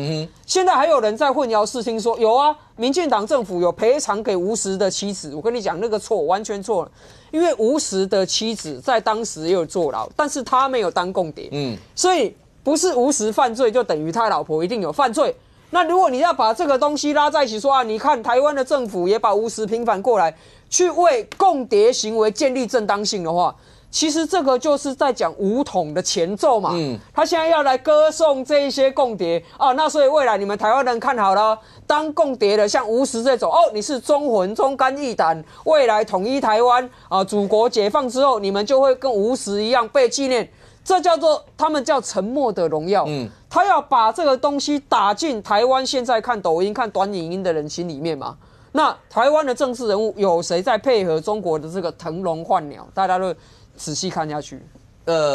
现在还有人在混淆视听说有啊，民进党政府有赔偿给吴石的妻子。我跟你讲，那个错，完全错了。因为吴石的妻子在当时也有坐牢，但是他没有当共谍。所以不是吴石犯罪就等于他老婆一定有犯罪。那如果你要把这个东西拉在一起说啊，你看台湾的政府也把吴石平反过来，去为共谍行为建立正当性的话。其实这个就是在讲武统的前奏嘛，他现在要来歌颂这一些共谍啊，那所以未来你们台湾人看好了，当共谍的像吴石这种，你是忠魂忠肝义胆，未来统一台湾啊，祖国解放之后，你们就会跟吴石一样被纪念，这叫做他们叫沉默的荣耀，他要把这个东西打进台湾现在看抖音、看短影音的人心里面嘛。那台湾的政治人物有谁在配合中国的这个腾笼换鸟？大家都。仔细看下去，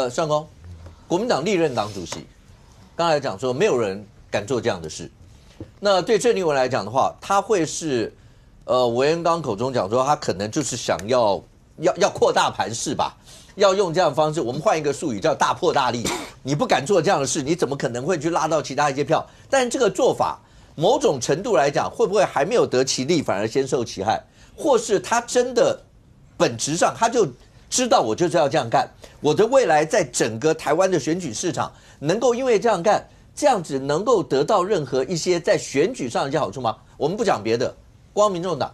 上公，国民党历任党主席，刚才讲说没有人敢做这样的事。那对郑丽文来讲的话，他会是，委员刚口中讲说，他可能就是想要扩大盘势吧，要用这样的方式。我们换一个术语叫大破大立。你不敢做这样的事，你怎么可能会去拉到其他一些票？但这个做法，某种程度来讲，会不会还没有得其利，反而先受其害？或是他真的本质上他就。知道我就是要这样干，我的未来在整个台湾的选举市场能够因为这样干，这样子能够得到任何一些在选举上的一些好处吗？我们不讲别的，光民众党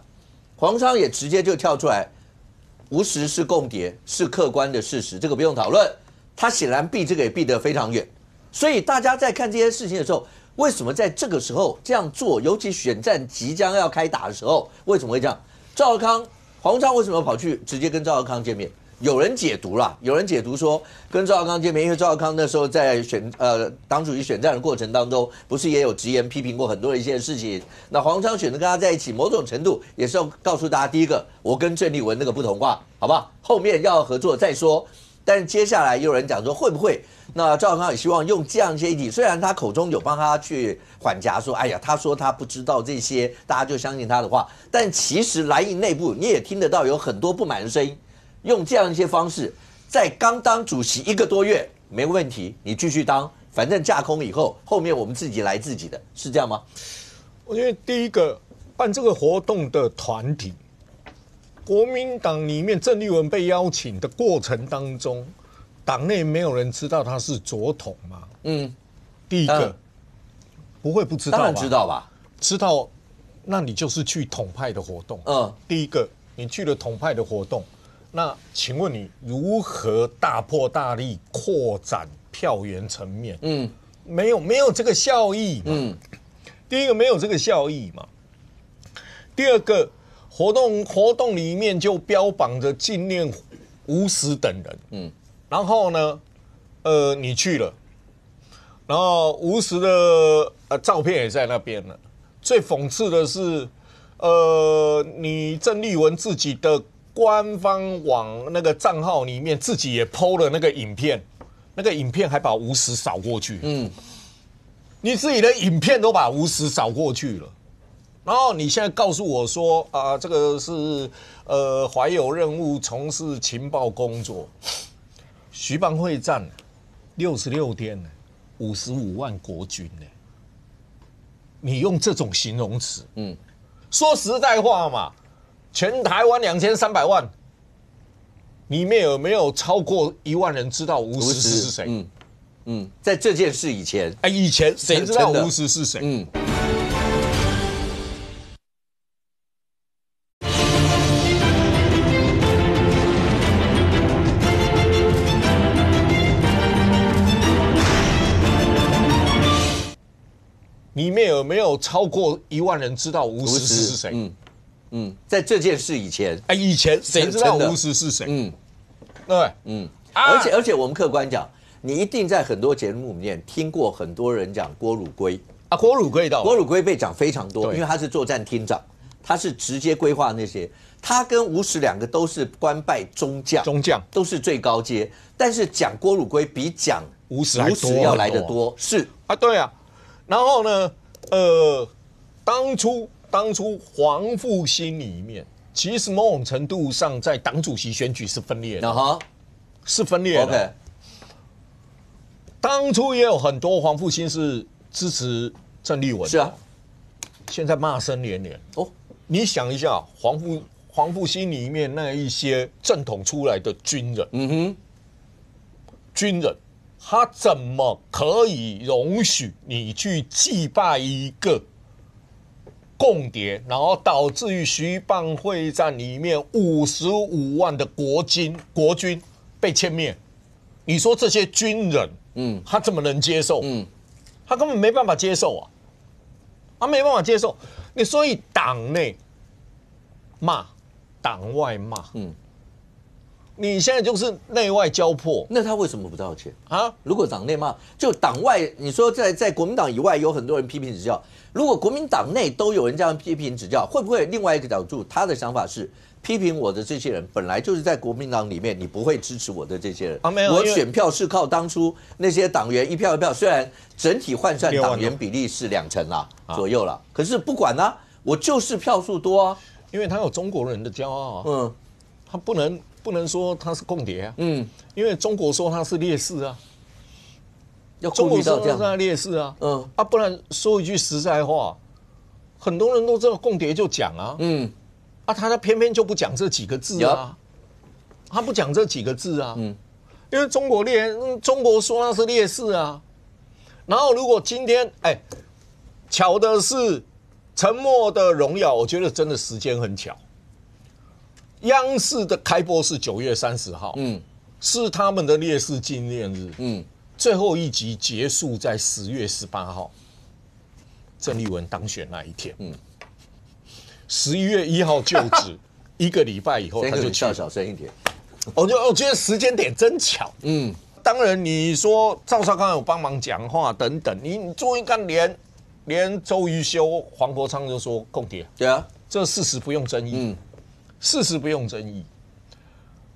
黄昌也直接就跳出来，吴石是共谍，是客观的事实，这个不用讨论。他显然避这个也避得非常远，所以大家在看这些事情的时候，为什么在这个时候这样做？尤其选战即将要开打的时候，为什么会这样？赵少康、黄昌为什么跑去直接跟赵少康见面？有人解读啦，有人解读说跟赵少康见面，因为赵少康那时候在党主席选战的过程当中，不是也有直言批评过很多的一些事情。那黄昌选择跟他在一起，某种程度也是要告诉大家，第一个，我跟郑丽文那个不同话，好不好？后面要合作再说。但是接下来也有人讲说，会不会那赵少康也希望用这样一些议题，虽然他口中有帮他去缓颊说，哎呀，他说他不知道这些，大家就相信他的话，但其实蓝营内部你也听得到有很多不满的声音。用这样一些方式，在刚当主席1个多月没问题，你继续当，反正架空以后，后面我们自己来自己的，是这样吗？我觉得第一个办这个活动的团体，国民党里面郑丽文被邀请的过程当中，党内没有人知道他是左统嘛？第一个不会不知道吧？当然知道吧？知道，那你就是去统派的活动。第一个你去了统派的活动。那请问你如何大破大立扩展票源层面？没有这个效益嘛。第一个没有这个效益嘛。第二个活动里面就标榜着纪念吴石等人。然后呢，你去了，然后吴石的照片也在那边了。最讽刺的是，你郑丽文自己的官方网那个账号里面自己也 PO 了那个影片，那个影片还把吴石扫过去。你自己的影片都把吴石扫过去了，然后你现在告诉我说这个是怀有任务从事情报工作。徐蚌会战66天，55万国军呢。你用这种形容词，说实在话嘛，全台湾2300万，里面有没有超过1万人知道吴石是谁？在这件事以前，以前谁知道吴石是谁？里面有没有超过1万人知道吴石是谁？在这件事以前，以前谁知道吴石是谁？对，而且我们客观讲，你一定在很多节目里面听过很多人讲郭汝瑰郭汝瑰被讲非常多，因为他是作战厅长，他是直接规划那些。他跟吴石两个都是官拜中将，都是最高阶，但是讲郭汝瑰比讲吴石要来得多，是对啊。然后呢，当初黄复兴里面，其实某种程度上在党主席选举是分裂的，是分裂的。当初也有很多黄复兴是支持郑丽文，是啊，现在骂声连连。你想一下，黄复兴里面那一些正统出来的军人，军人。他怎么可以容许你去祭拜一个共谍，然后导致于徐蚌会战里面55万的国军被歼灭？你说这些军人，他怎么能接受？他根本没办法接受啊，他没办法接受。所以党内骂，党外骂，你现在就是内外交迫，那他为什么不道歉啊？如果党内骂，就党外，你说在国民党以外有很多人批评指教，如果国民党内都有人这样批评指教，会不会另外一个角度，他的想法是批评我的这些人本来就是在国民党里面，你不会支持我的这些人没有，我选票是靠当初那些党员一票一票，虽然整体换算党员比例是2成啦左右啦，可是不管啦，我就是票数多啊，因为他有中国人的骄傲啊，他不能说他是共谍啊，因为中国说他是烈士啊，中国说他是烈士啊，不然说一句实在话，很多人都知道共谍就讲啊，他偏偏就不讲这几个字啊，他不讲这几个字啊，因为中国说他是烈士啊，然后如果今天巧的是沉默的荣耀，我觉得真的时间很巧。央视的开播是9月30号，是他们的烈士纪念日，最后一集结束在10月18号，郑丽文当选那一天，11月1号就职，1个礼拜以后他就去，小声一点，我觉得时间点真巧，当然你说赵少康有帮忙讲话等等，你注意看，连周瑜修、黄国昌就说共谍，对啊，这事实不用争议，事实不用争议。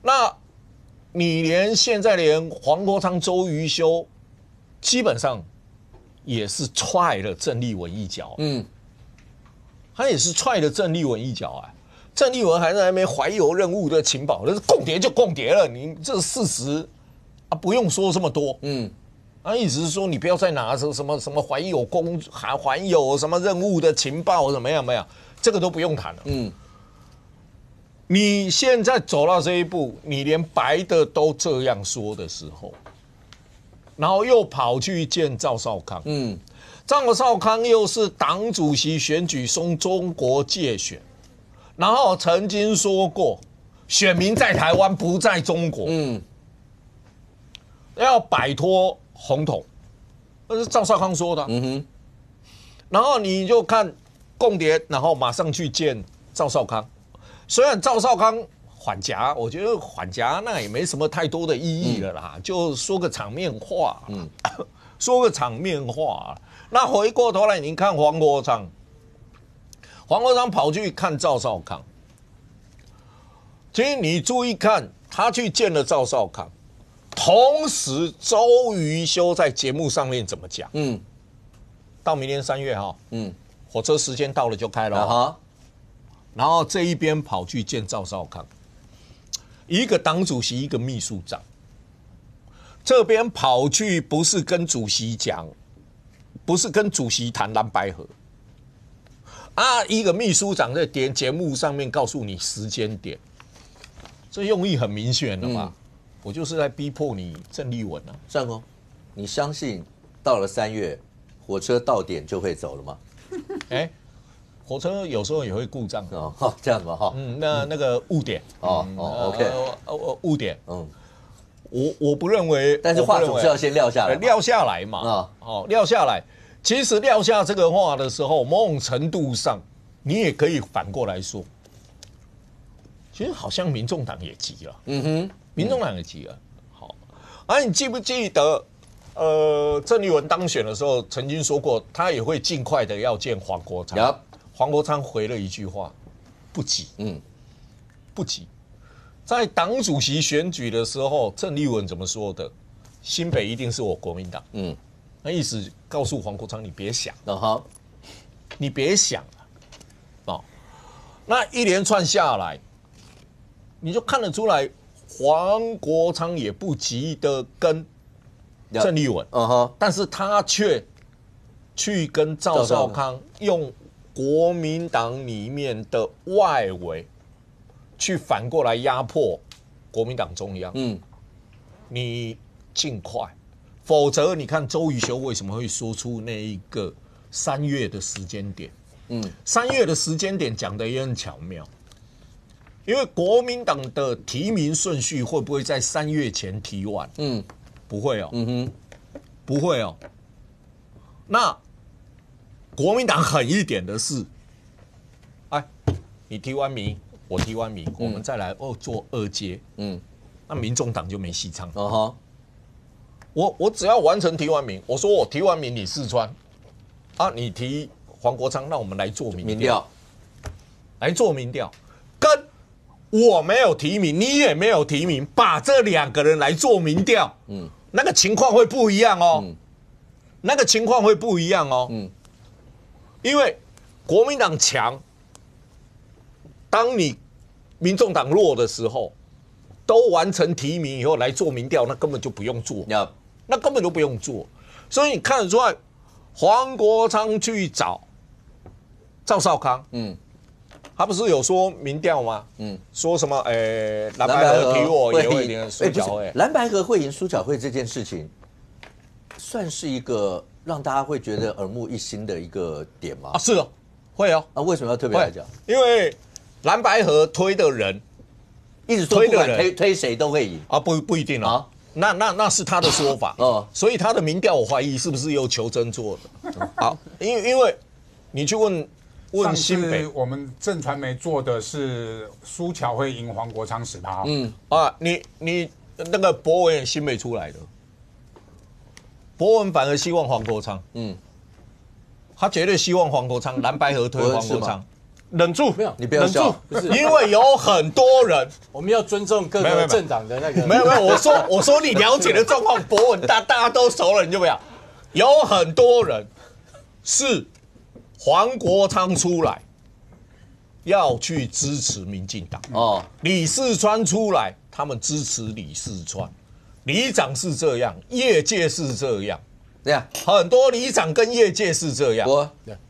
那你现在连黄国昌、周瑜修，基本上也是踹了郑丽文一脚，他也是踹了郑丽文一脚郑丽文还在那边怀有任务的情报，那是共谍就共谍了，你这事实不用说这么多，意思是说你不要再拿什么怀有什么任务的情报怎么样没有，这个都不用谈了，你现在走到这一步，你连白的都这样说的时候，然后又跑去见赵少康，赵少康又是党主席选举中国介选，然后曾经说过选民在台湾不在中国，要摆脱红统，那是赵少康说的，然后你就看共谍，然后马上去见赵少康。虽然赵少康缓颊，我觉得缓颊那也没什么太多的意义了啦，就说个场面话，说个场面话。那回过头来，你看黄国昌跑去看赵少康，其实你注意看，他去见了赵少康，同时周瑜修在节目上面怎么讲？到明年3月哈，火车时间到了就开了，然后这一边跑去见赵少康，一个党主席，一个秘书长，这边跑去不是跟主席讲。不是跟主席谈蓝白合啊，一个秘书长在节目上面告诉你时间点，这用意很明显了吧？我就是在逼迫你郑丽文啊。尚公，你相信到了3月，火车到点就会走了吗？火车有时候也会故障哦，这样子吗？哈，那个误点，OK，误点，我不认为，但是话总是要先撂下来，撂下来嘛，撂下来。其实撂下这个话的时候，某种程度上，你也可以反过来说，其实好像民众党也急了，民众党也急了。好，你记不记得，郑丽文当选的时候曾经说过，他也会尽快的要见黄国昌。黄国昌回了一句话：不急，不急。在党主席选举的时候，郑丽文怎么说的？新北一定是我国民党。那意思告诉黄国昌，你别想，你别想了。那一连串下来，你就看得出来，黄国昌也不急的跟郑丽文，但是他却去跟赵少康用国民党里面的外围。去反过来压迫国民党中央，你尽快，否则你看周瑜修为什么会说出那一个3月的时间点？3月的时间点讲的也很巧妙，因为国民党的提名顺序会不会在3月前提完？不会哦，不会哦。那国民党狠一点的是，你提完名。我提完名，我们再来做2阶，那民众党就没戏唱。我只要完成提完名，我说我提完名你四川，你提黄国昌，那我们来做民调，来做民调，跟我没有提名，你也没有提名，把这2个人来做民调，那个情况会不一样哦，那个情况会不一样哦，因为国民党强。当你民众党弱的时候，都完成提名以后来做民调，那根本就不用做，那根本就不用做。所以你看得出来，黄国昌去找赵少康，他不是有说民调吗？说什么蓝白合提我也会赢苏巧慧，蓝白合会赢苏巧慧这件事情，算是一个让大家会觉得耳目一新的一个点吗？是哦，会哦。为什么要特别来讲？因为蓝白合推的人，一直说不管推谁都会赢不一定啊。那是他的说法所以他的民调我怀疑是不是由求真做的。好，因为你去问新北，我们正传媒做的是苏巧慧赢黄国昌10%。你那个博文也新北出来的，博文反而希望黄国昌，他绝对希望黄国昌蓝白合推黄国昌。忍住，没有，你不要笑，因为有很多人，我们要尊重各个政党的那个。没有，我说你了解的状况，博文大家都熟了，你就没有。有很多人是黄国昌出来要去支持民进党李四川出来，他们支持李四川，里长是这样，业界是这样，对呀，很多里长跟业界是这样。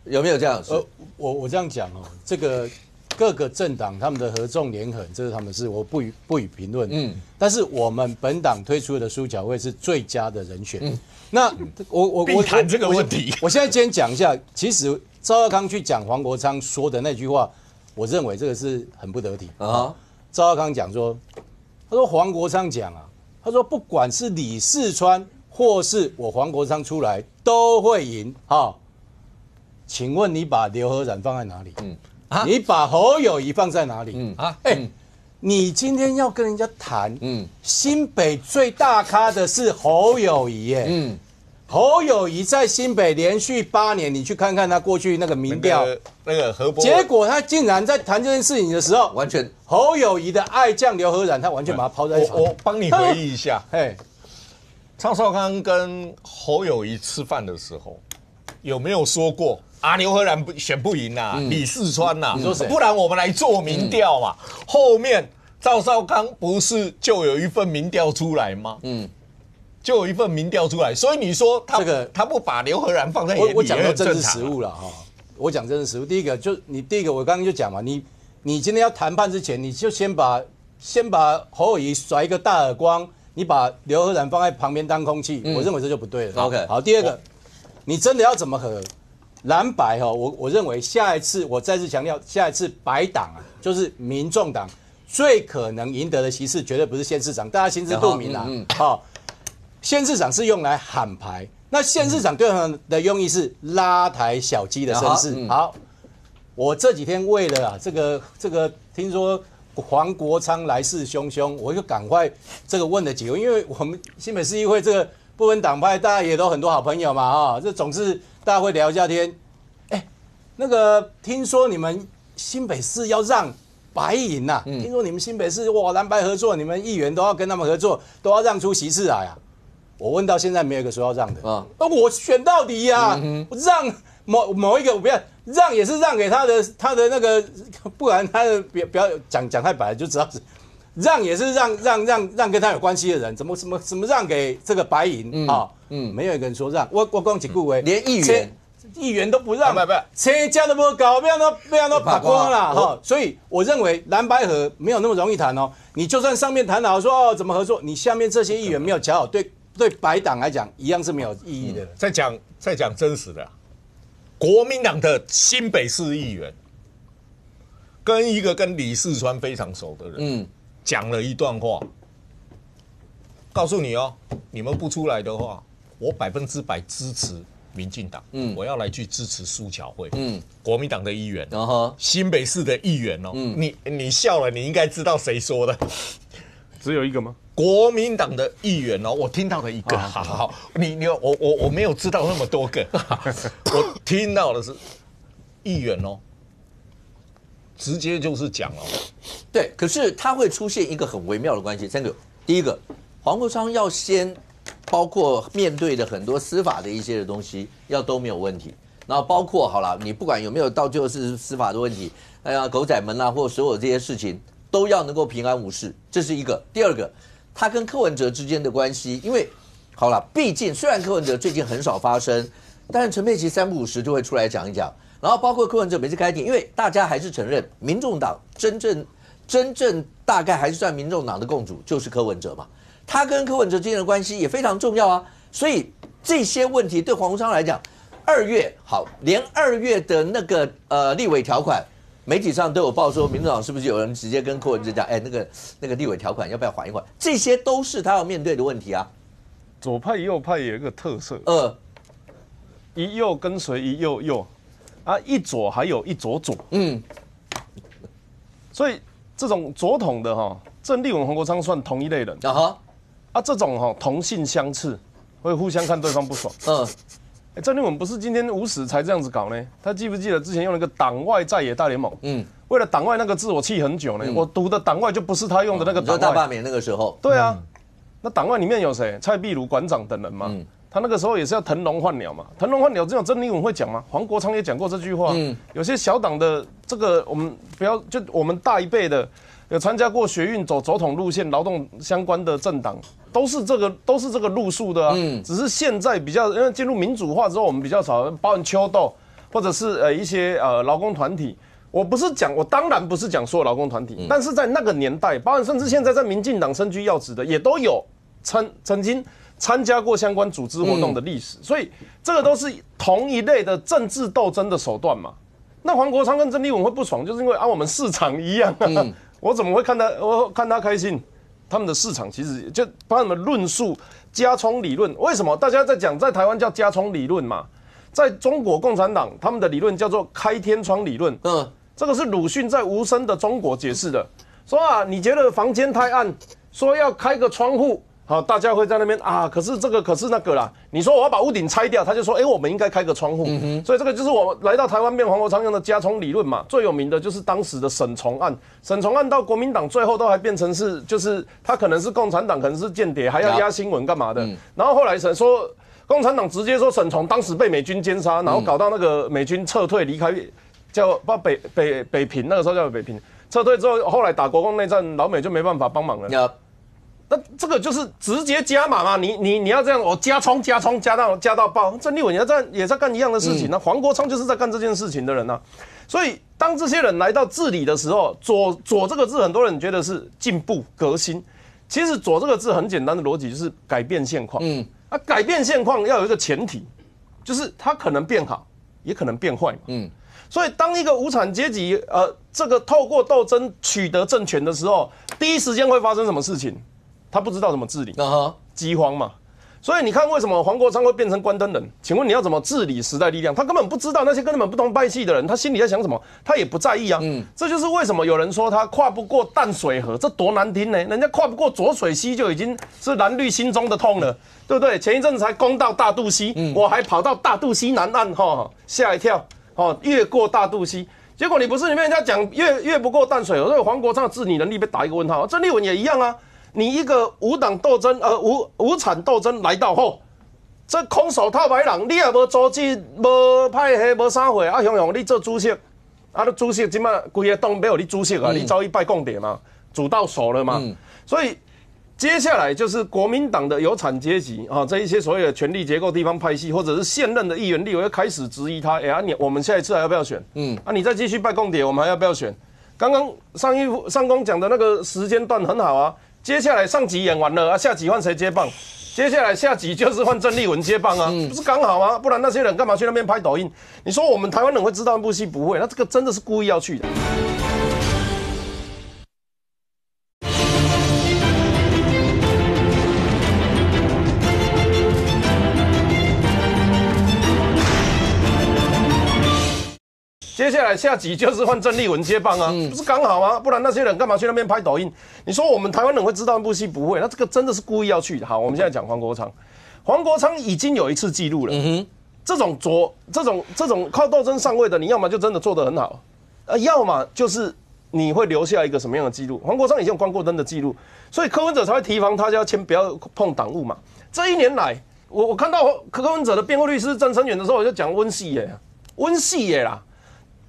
有没有这样？我这样讲这个各个政党他们的合纵连横，这是他们事，我不予评论。但是我们本党推出的苏巧慧是最佳的人选。那我必谈这个问题。我现在先讲一下，其实赵少康去讲黄国昌说的那句话，我认为这个是很不得体赵少康讲说，他说黄国昌讲他说不管是李四川或是我黄国昌出来都会赢请问你把刘和然放在哪里？你把侯友宜放在哪里？你今天要跟人家谈，新北最大咖的是侯友宜侯友宜在新北连续8年，你去看看他过去那个民调，那个何伯，结果他竟然在谈这件事情的时候，完全侯友宜的爱将刘和然，他完全把他抛在一旁。我帮你回忆一下，嘿，赵少康跟侯友宜吃饭的时候，有没有说过啊？刘和然选不赢啊，李四川呐，你说谁？不然我们来做民调嘛。后面赵少康不是就有一份民调出来吗？就有一份民调出来，所以你说他这个他不把刘和然放在眼里，我讲到政治实务了哈。我讲政治实务，第一个我刚刚就讲嘛，你今天要谈判之前，你就先把侯友宜甩一个大耳光，你把刘和然放在旁边当空气，我认为这就不对了。OK， 好，第二个，你真的要怎么和蓝白哈？我认为下一次我再次强调，下一次白党啊，就是民众党最可能赢得的席次，绝对不是县市长，大家心知肚明啊。好。县市长是用来喊牌，那县市长对他们的用意是拉抬小鸡的声势。好，我这几天为了这个，听说黄国昌来势汹汹，我就赶快问了几个，因为我们新北市议会这个不分党派，大家也都很多好朋友嘛，这总是大家会聊一下天。那个听说你们新北市要让白银呐，听说你们新北市哇蓝白合作，你们议员都要跟他们合作，都要让出席次来啊。我问到现在没有一个说要让的啊！我选到底呀，让某一个我不要让也是让给他的那个，不然他的不要讲太白了就知道是让也是让跟他有关系的人，怎么让给这个白银啊？没有一个人说让，我光几顾为连议员都不让，车价都不搞，不要都跑光了哈。所以我认为蓝白合没有那么容易谈哦。你就算上面谈好说怎么合作，你下面这些议员没有瞧好，对白党来讲，一样是没有意义的。再讲真实的，国民党的新北市议员跟一个跟李四川非常熟的人，讲了一段话，告诉你哦，你们不出来的话，我100%支持民进党，我要来去支持苏巧慧，国民党的议员，新北市的议员哦，你笑了，你应该知道谁说的，只有一个吗？国民党的议员哦，我听到了一个，好，我没有知道那么多个，我听到的是议员哦，直接就是讲哦，对，可是它会出现一个很微妙的关系，三个，第一个，黄国昌要先包括面对的很多司法的一些的东西，都没有问题，然后包括好了，你不管有没有到最后是司法的问题，狗仔门或所有这些事情都要能够平安无事，这是一个。第二个。他跟柯文哲之间的关系，因为好了，毕竟虽然柯文哲最近很少发声，但是陈佩琪3不5时就会出来讲一讲，然后包括柯文哲每次开庭，因为大家还是承认，民众党真正大概还是算民众党的共主就是柯文哲嘛，他跟柯文哲之间的关系也非常重要啊，所以这些问题对黄国昌来讲，2月好，连2月的那个立委条款。媒体上都有报说，民众党是不是有人直接跟柯文哲讲，那个立委条款要不要缓一缓？这些都是他要面对的问题啊。左派右派有一个特色，一右跟随一右啊，一左还有一左，所以这种左统的郑丽文、黄国昌算同一类人这种同性相斥，会互相看对方不爽，郑丽文不是今天无耻才这样子搞呢？他记不记得之前用了一个党外在野大联盟？为了党外那个字，我气很久呢。我读的党外就不是他用的那个党外。大罢免那个时候。对啊，那党外里面有谁？蔡壁如馆长等人嘛。他那个时候也是要腾笼换鸟嘛。腾笼换鸟只有郑丽文会讲吗？黄国昌也讲过这句话。有些小党的这个，我们不要就我们大一辈的。有参加过学运走总统路线、劳动相关的政党，都是这个路数的啊。只是现在比较，因为进入民主化之后，我们比较少，包含秋斗或者是一些劳工团体。我当然不是讲所有劳工团体，但是在那个年代，包含甚至现在在民进党身居要职的，也都有曾经参加过相关组织活动的历史，所以这个都是同一类的政治斗争的手段嘛。那黄国昌跟郑丽文会不爽，就是因为我们市场一样我怎么会看他开心？他们的市场其实就帮他们论述加총理论。为什么大家在讲在台湾叫加총理论嘛？在中国共产党他们的理论叫做开天窗理论。这个是鲁迅在《无声的中国》解释的，说你觉得房间太暗，说要开个窗户，好，大家会在那边啊，可是这个，可是那个啦。你说我要把屋顶拆掉，他就说，我们应该开个窗户。所以这个就是我来到台湾变黄国昌用的加冲理论嘛。最有名的就是当时的沈从案，沈从案到国民党最后都还变成是，就是他可能是共产党，可能是间谍，还要压新闻干嘛的。然后后来说共产党直接说沈从当时被美军奸杀，然后搞到那个美军撤退离开，叫北平，那个时候叫北平。撤退之后，后来打国共内战，老美就没办法帮忙了。那这个就是直接加码嘛，你要这样，我加冲加到爆。郑丽文也在干一样的事情那黄国昌就是在干这件事情的人啊。所以当这些人来到治理的时候，左这个字很多人觉得是进步革新，其实左这个字很简单的逻辑就是改变现况。改变现况要有一个前提，就是它可能变好，也可能变坏嘛。所以当一个无产阶级这个透过斗争取得政权的时候，第一时间会发生什么事情？他不知道怎么治理，饥荒嘛。所以你看，为什么黄国昌会变成关灯人？请问你要怎么治理时代力量？他根本不知道那些根本不同派系的人，他心里在想什么，他也不在意啊。这就是为什么有人说他跨不过淡水河，这多难听呢？人家跨不过浊水溪就已经是蓝绿心中的痛了，对不对？前一阵子才攻到大肚溪，我还跑到大肚溪南岸，吓一跳，越过大肚溪。结果你不是你被人家讲越不过淡水河，所以黄国昌的治理能力被打一个问号。郑丽文也一样啊。你一个无党斗争，无产斗争来到后，这空手套白狼，你也无组织，无派系，无啥货啊！雄你做主席，啊，你主席今嘛规个党没有你主席啊，你早已拜共谍嘛，煮到手了嘛。所以接下来就是国民党的有产阶级啊，这一些所谓的权力结构、地方派系，或者是现任的议员、立委，开始质疑他，我们下一次还要不要选？你再继续拜共谍，我们还要不要选？刚刚上公讲的那个时间段很好啊。接下来上集演完了下集换谁接棒？接下来下集就是换郑丽文接棒啊，不是刚好吗？不然那些人干嘛去那边拍抖音？你说我们台湾人会知道那部戏？不会，那这个真的是故意要去的。接下来下集就是换郑丽文接棒啊，不是刚好吗？不然那些人干嘛去那边拍抖音？你说我们台湾人会知道那部戏？不会，那这个真的是故意要去的。好，我们现在讲黄国昌，黄国昌已经有一次记录了。这种靠斗争上位的，你要么就真的做得很好，要么就是你会留下一个什么样的记录？黄国昌已经有关过灯的记录，所以柯文哲才会提防他，就要先不要碰党务嘛。这一年来，我看到柯文哲的辩护律师郑成远的时候，我就讲温系耶啦。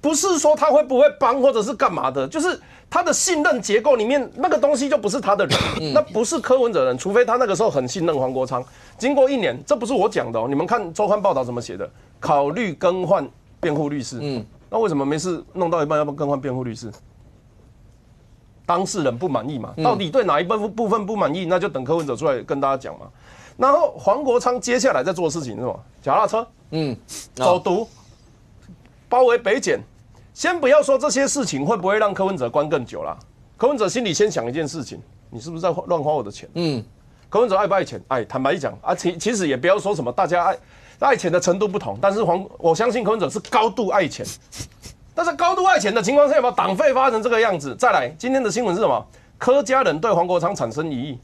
不是说他会不会帮或者是干嘛的，就是他的信任结构里面那个东西就不是他的人，那不是柯文哲的人，除非他那个时候很信任黄国昌。经过1年，这不是我讲的你们看周刊报道怎么写的，考虑更换辩护律师。那为什么没事弄到一半要不更换辩护律师？当事人不满意嘛，到底对哪一部分不满意，那就等柯文哲出来跟大家讲嘛。然后黄国昌接下来在做的事情是什么？脚踏车，走读，包围北检。先不要说这些事情会不会让柯文哲关更久啦，柯文哲心里先想一件事情：你是不是在乱花我的钱？柯文哲爱不爱钱？坦白讲啊，其实也不要说什么大家爱钱的程度不同，但是我相信柯文哲是高度爱钱。但是高度爱钱的情况下，把党费发成这个样子，再来今天的新闻是什么？柯家人对黄国昌产生疑义，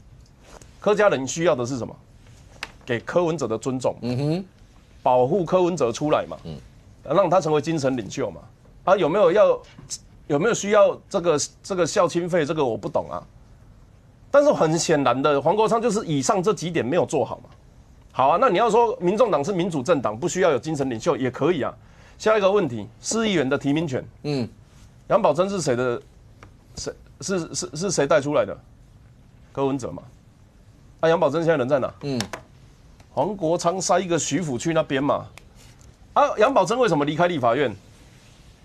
柯家人需要的是什么？给柯文哲的尊重，保护柯文哲出来嘛，让他成为精神领袖嘛。有没有需要这个孝亲费？这个我不懂啊。但是很显然的，黄国昌就是以上这几点没有做好嘛。好啊，那你要说民众党是民主政党，不需要有精神领袖也可以啊。下一个问题，市议员的提名权，杨宝珍是谁的？是谁带出来的？柯文哲嘛。杨宝珍现在人在哪？黄国昌塞一个徐府去那边嘛。杨宝珍为什么离开立法院？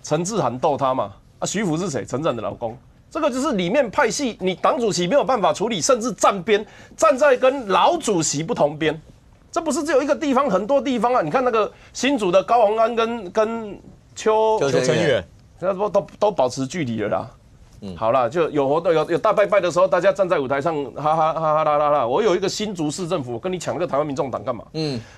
陈志涵斗他嘛，徐福是谁？陈展的老公，这个就是里面派系，你党主席没有办法处理，甚至站边，站在跟老主席不同边，这不是只有一个地方，很多地方啊。你看那个新竹的高虹安跟邱成远，现在都保持距离了啦。好啦，就有活动有大拜拜的时候，大家站在舞台上哈哈哈哈啦啦啦。我有一个新竹市政府，我跟你抢那个台湾民众党干嘛？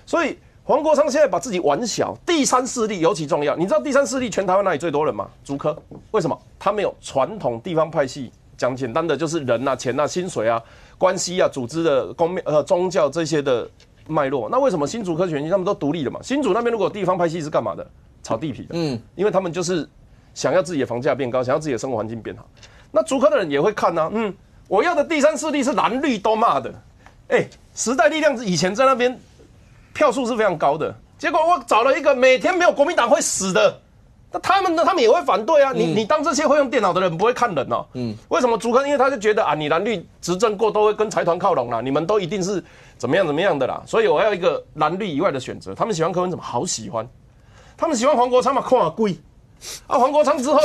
所以。黄国昌现在把自己玩小，第三势力尤其重要。你知道第三势力全台湾哪里最多人吗？竹科。为什么？他没有传统地方派系，讲简单的就是人啊、钱啊、薪水啊、关系啊、组织的宗教这些的脉络。那为什么新竹科学园区他们都独立了嘛？新竹那边如果地方派系是干嘛的？炒地皮的，因为他们就是想要自己的房价变高，想要自己的生活环境变好。那竹科的人也会看啊，我要的第三势力是蓝绿都骂的，时代力量以前在那边票数是非常高的，结果我找了一个每天没有国民党会死的，那他们也会反对啊。你当这些会用电脑的人不会看人哦。为什么竹科？因为他就觉得啊，你蓝绿执政过都会跟财团靠拢啦，你们都一定是怎么样的啦，所以我要一个蓝绿以外的选择。他们喜欢柯文哲，好喜欢。他们喜欢黄国昌嘛，看贵啊。黄国昌之后，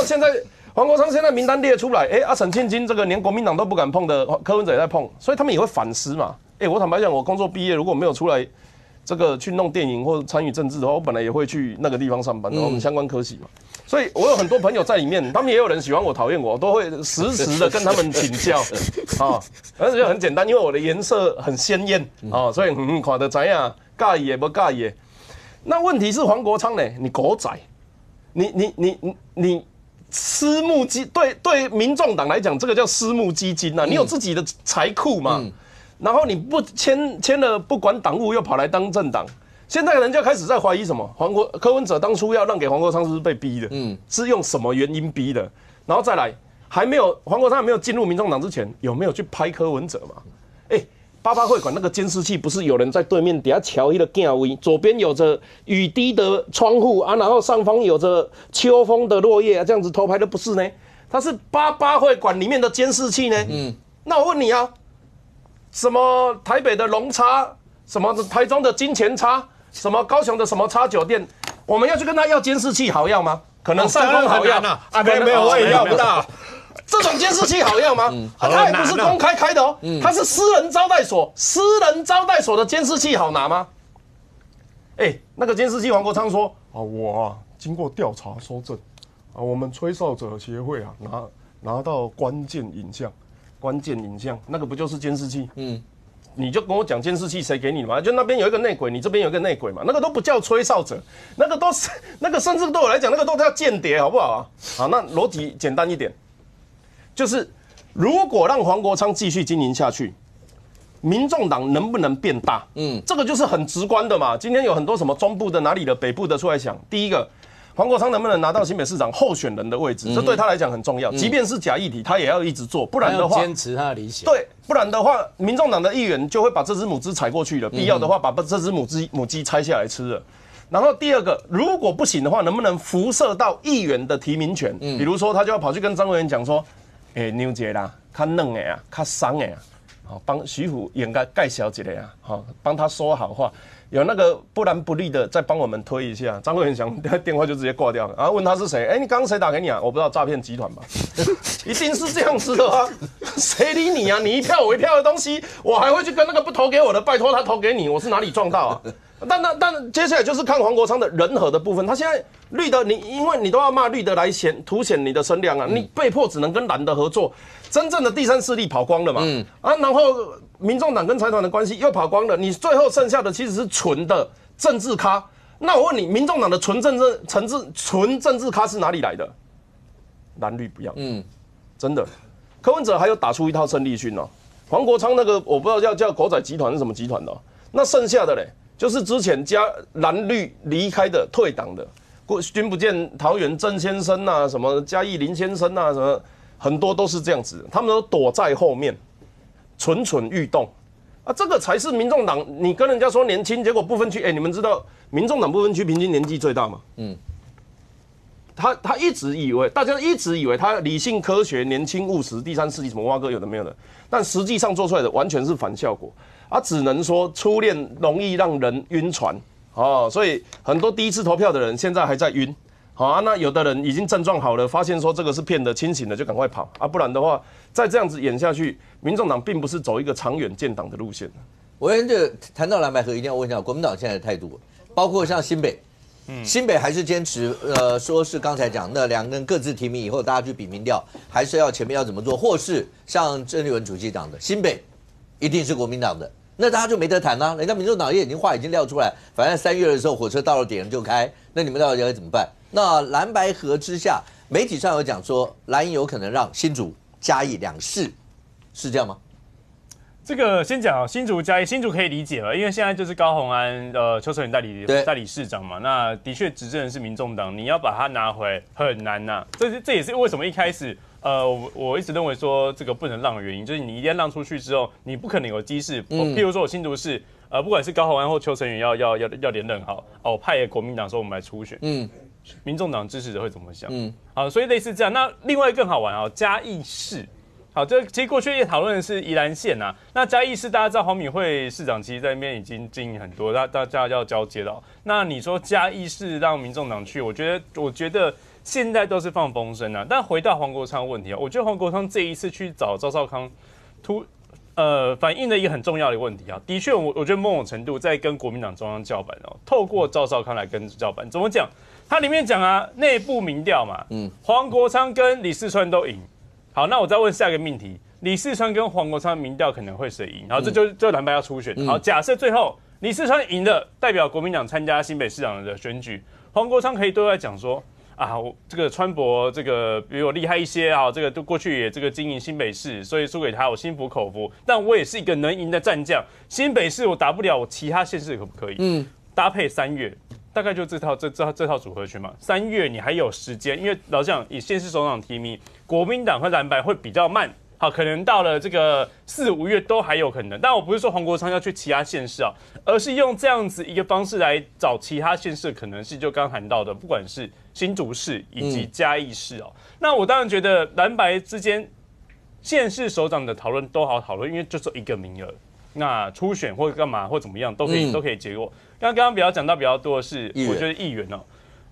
黄国昌现在名单列出来，沈庆金这个连国民党都不敢碰的，柯文哲也在碰，所以他们也会反思嘛。我坦白讲，我工作毕业如果没有出来这个去弄电影或参与政治的话，我本来也会去那个地方上班，我们相关科系嘛。所以我有很多朋友在里面，他们也有人喜欢我、讨厌我，我都会时时的跟他们请教啊。而且很简单，因为我的颜色很鲜艳啊，所以看得怎样，介意也不介意。那问题是黄国昌呢？你狗仔，你私募基对民众党来讲，这个叫私募基金啊，你有自己的财库嘛？然后你不签了不管党务，又跑来当政党，现在人家开始在怀疑什么？柯文哲当初要让给黄国昌是不是被逼的？是用什么原因逼的？然后再来，黄国昌还没有进入民众党之前，有没有去拍柯文哲嘛？88会馆那个监视器不是有人在对面底下瞧一个镜位，左边有着雨滴的窗户啊，然后上方有着秋风的落叶啊，这样子偷拍的不是呢？它是88会馆里面的监视器呢。那我问你啊，什么台北的龙叉，什么台中的金钱叉，什么高雄的什么叉酒店，我们要去跟他要监视器好要吗？可能上峰好要啊，没有我也要不到。这种监视器好要吗？它也不是公开开的哦，它是私人招待所，私人招待所的监视器好拿吗？那个监视器，黄国昌说我经过调查搜证我们吹哨者协会拿到关键影像，那个不就是监视器？你就跟我讲监视器谁给你的嘛？就那边有一个内鬼，你这边有一个内鬼嘛，那个都不叫吹哨者，那个甚至对我来讲，那个都叫间谍，好不好啊？好，那逻辑简单一点。就是如果让黄国昌继续经营下去，民众党能不能变大？这个就是很直观的嘛。今天有很多什么中部的、哪里的、北部的出来想，第一个，黄国昌能不能拿到新北市长候选人的位置，这对他来讲很重要。即便是假议题，他也要一直做，不然的话，坚持他的理想。对，不然的话，民众党的议员就会把这只母鸡踩过去了，必要的话把这只母鸡拆下来吃了。然后第二个，如果不行的话，能不能辐射到议员的提名权？比如说，他就要跑去跟张委员讲说。牛姐啦，较嫩的啊，较松的啊，帮徐虎应该介绍一个啊，帮他说好话。有那个不蓝不绿的，再帮我们推一下。张慧想电话就直接挂掉了，然后问他是谁？你刚刚谁打给你啊？我不知道，诈骗集团吧？一定是这样子的啊！谁理你啊？你一票我一票的东西，我还会去跟那个不投给我的，拜托他投给你，我是哪里撞到啊？但接下来就是看黄国昌的人和的部分。他现在绿的因为你都要骂绿的来凸显你的声量啊，你被迫只能跟蓝的合作，真正的第三势力跑光了嘛。然后民众党跟财团的关系又跑光了，你最后剩下的其实是纯的政治咖。那我问你，民众党的纯政治咖是哪里来的？蓝绿不要，真的。柯文哲还有打出一套胜利训哦。黄国昌那个我不知道叫狗仔集团是什么集团的那剩下的嘞。就是之前加蓝绿离开的退党的，君不见桃园郑先生啊，什么嘉义林先生啊，什么很多都是这样子，他们都躲在后面，蠢蠢欲动啊，这个才是民众党。你跟人家说年轻，结果不分区，你们知道民众党不分区平均年纪最大吗？他一直以为，大家一直以为他理性科学、年轻务实、第三势力什么挖哥有的没有的，但实际上做出来的完全是反效果。只能说初恋容易让人晕船所以很多第一次投票的人现在还在晕那有的人已经症状好了，发现说这个是骗的，清醒的就赶快跑不然的话再这样子演下去，民众党并不是走一个长远建党的路线。我觉得谈到蓝白合，一定要问一下国民党现在的态度，包括像新北。新北还是坚持，说是刚才讲那两个人各自提名以后，大家去比民调，还是要前面要怎么做，或是像郑丽文主席讲的，新北一定是国民党的，那大家就没得谈人家民众党也已经话已经撂出来，反正3月的时候火车到了点就开，那你们到底要怎么办？那蓝白合之下，媒体上有讲说蓝营有可能让新竹嘉义2市，是这样吗？这个先讲新竹嘉义，新竹可以理解了，因为现在就是高虹安邱成远代理市长嘛，那的确执政的是民众党，你要把它拿回很难呐。这也是为什么一开始我一直认为说这个不能让的原因，就是你一旦让出去之后，你不可能有机势，譬如说我新竹市不管是高虹安或邱成远要连任好，我派国民党说我们来初选，民众党支持者会怎么想？好，所以类似这样。那另外更好玩啊，嘉义市。好，这其实过去也讨论的是宜兰县呐。那嘉义市大家知道黄敏惠市长其实在那边已经经营很多，大家要交接了。那你说嘉义市让民众党去，我觉得现在都是放风声啊。但回到黄国昌问题啊，我觉得黄国昌这一次去找赵少康，反映了一个很重要的问题啊。的确，我觉得某种程度在跟国民党中央叫板哦，透过赵少康来跟叫板。怎么讲？他里面讲啊，内部民调嘛，黄国昌跟李四川都赢。好，那我再问下一个命题：李四川跟黄国昌民调可能会谁赢？然后就蓝白要初选。好，假设最后李四川赢了，代表国民党参加新北市长的选举，黄国昌可以对外讲说啊，我这个川博这个比我厉害一些啊，这个都过去也这个经营新北市，所以输给他我心服口服。但我也是一个能赢的战将，新北市我打不了，我其他县市可不可以？搭配3月。大概就这套组合拳嘛。3月你还有时间，因为老实讲，以县市首长提名，国民党和蓝白会比较慢，好，可能到了这个4、5月都还有可能。但我不是说黄国昌要去其他县市啊，而是用这样子一个方式来找其他县市的可能性。就刚谈到的，不管是新竹市以及嘉义市哦，那我当然觉得蓝白之间县市首长的讨论都好讨论，因为就只有一个名额。那初选或者干嘛或怎么样都可以结果。刚刚比较讲到比较多的是，我觉得议员哦，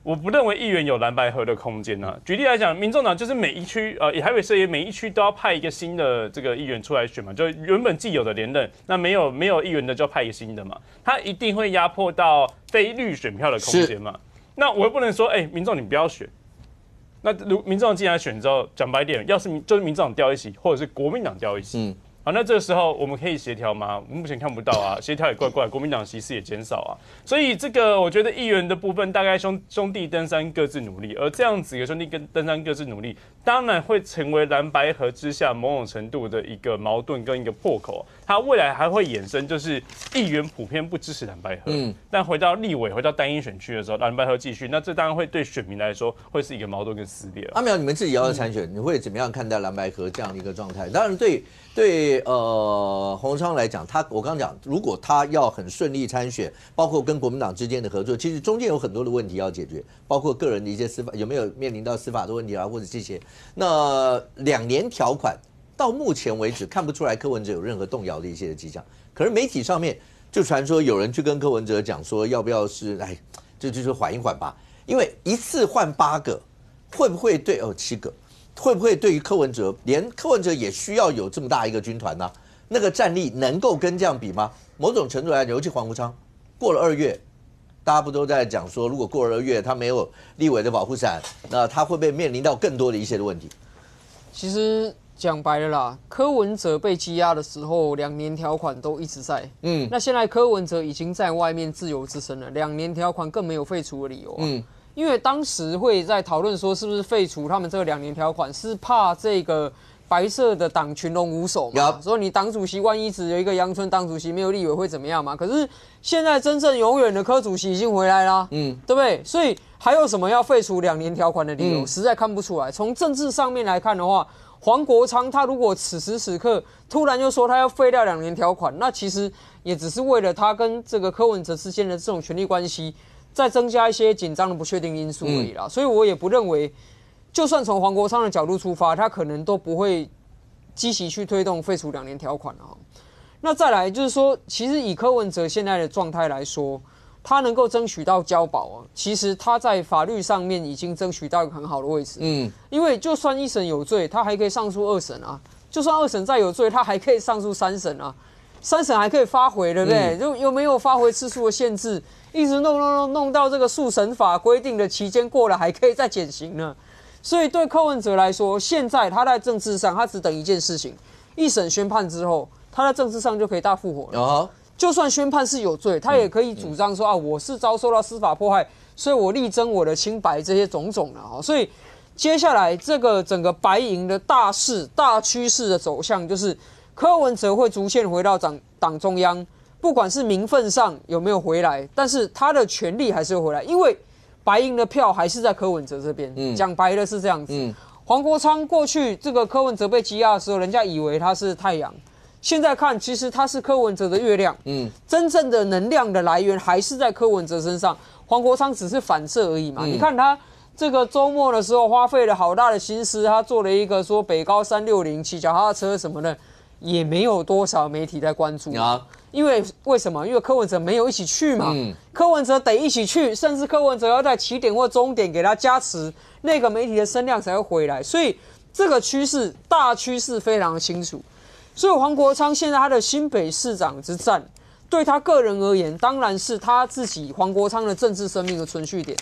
我不认为议员有蓝白合的空间啊。举例来讲，民众党就是每一区以台北市也每一区都要派一个新的这个议员出来选嘛，就原本既有的连任，那没有议员的就派一个新的嘛，他一定会压迫到非绿选票的空间嘛。那我又不能说，民众你不要选。那民众党既然选之后，讲白点，要是就是民众党掉一席，或者是国民党掉一席，好，那这个时候我们可以协调吗？我们目前看不到啊，协调也怪怪，国民党席次也减少啊，所以这个我觉得议员的部分大概兄弟登山各自努力，而这样子一个兄弟登山各自努力，当然会成为蓝白合之下某种程度的一个矛盾跟一个破口，它未来还会衍生，就是议员普遍不支持蓝白合，但回到立委回到单一选区的时候，蓝白合继续，那这当然会对选民来说会是一个矛盾跟撕裂。阿苗，你们自己要参选，你会怎么样看待蓝白合这样的一个状态？当然对洪昌来讲，我刚刚讲，如果他要很顺利参选，包括跟国民党之间的合作，其实中间有很多的问题要解决，包括个人的一些司法有没有面临到司法的问题啊，或者这些。那2年条款到目前为止看不出来柯文哲有任何动摇的一些迹象，可是媒体上面就传说有人去跟柯文哲讲说，要不要是这就是缓一缓吧，因为一次换8个，会不会对7个？会不会对于柯文哲，连柯文哲也需要有这么大一个军团呢？那个战力能够跟这样比吗？某种程度来讲，尤其黄国昌过了2月，大家不都在讲说，如果过了2月他没有立委的保护伞，那他会不会面临到更多的一些的问题？其实讲白了啦，柯文哲被羁押的时候，2年条款都一直在。那现在柯文哲已经在外面自由之身了，2年条款更没有废除的理由啊。因为当时会在讨论说是不是废除他们这个2年条款，是怕这个白色的党群龙无首嘛，说你党主席万一只有一个阳春党主席没有立委会怎么样嘛？可是现在真正永远的柯主席已经回来啦，对不对？所以还有什么要废除2年条款的理由，实在看不出来。从政治上面来看的话，黄国昌他如果此时此刻突然就说他要废掉2年条款，那其实也只是为了他跟这个柯文哲之间的这种权力关系，再增加一些紧张的不确定因素而已啦。所以我也不认为，就算从黄国昌的角度出发，他可能都不会积极去推动废除2年条款啊。那再来就是说，其实以柯文哲现在的状态来说，他能够争取到交保啊，其实他在法律上面已经争取到一个很好的位置。因为就算1审有罪，他还可以上诉2审啊；就算2审再有罪，他还可以上诉3审啊。3审还可以发回，对不对？就又没有发回次数的限制，一直弄到这个诉审法规定的期间过了，还可以再减刑呢。所以对柯文哲来说，现在他在政治上，他只等一件事情：1审宣判之后，他在政治上就可以大复活了。就算宣判是有罪，他也可以主张说我是遭受到司法迫害，所以我力争我的清白，这些种种的。所以接下来这个整个白营的大势、大趋势的走向，就是柯文哲会逐渐回到党中央，不管是名分上有没有回来，但是他的权力还是会回来，因为白营的票还是在柯文哲这边。讲白了是这样子。黄国昌过去这个柯文哲被羁押的时候，人家以为他是太阳，现在看其实他是柯文哲的月亮。真正的能量的来源还是在柯文哲身上，黄国昌只是反射而已嘛。你看他这个周末的时候花费了好大的心思，他做了一个说北高360骑脚踏车什么的，也没有多少媒体在关注啊。因为为什么？因为柯文哲没有一起去嘛。柯文哲得一起去，甚至柯文哲要在起点或终点给他加持，那个媒体的声量才会回来。所以这个趋势大趋势非常的清楚。所以黄国昌现在他的新北市长之战，对他个人而言，当然是他自己黄国昌的政治生命的存续点。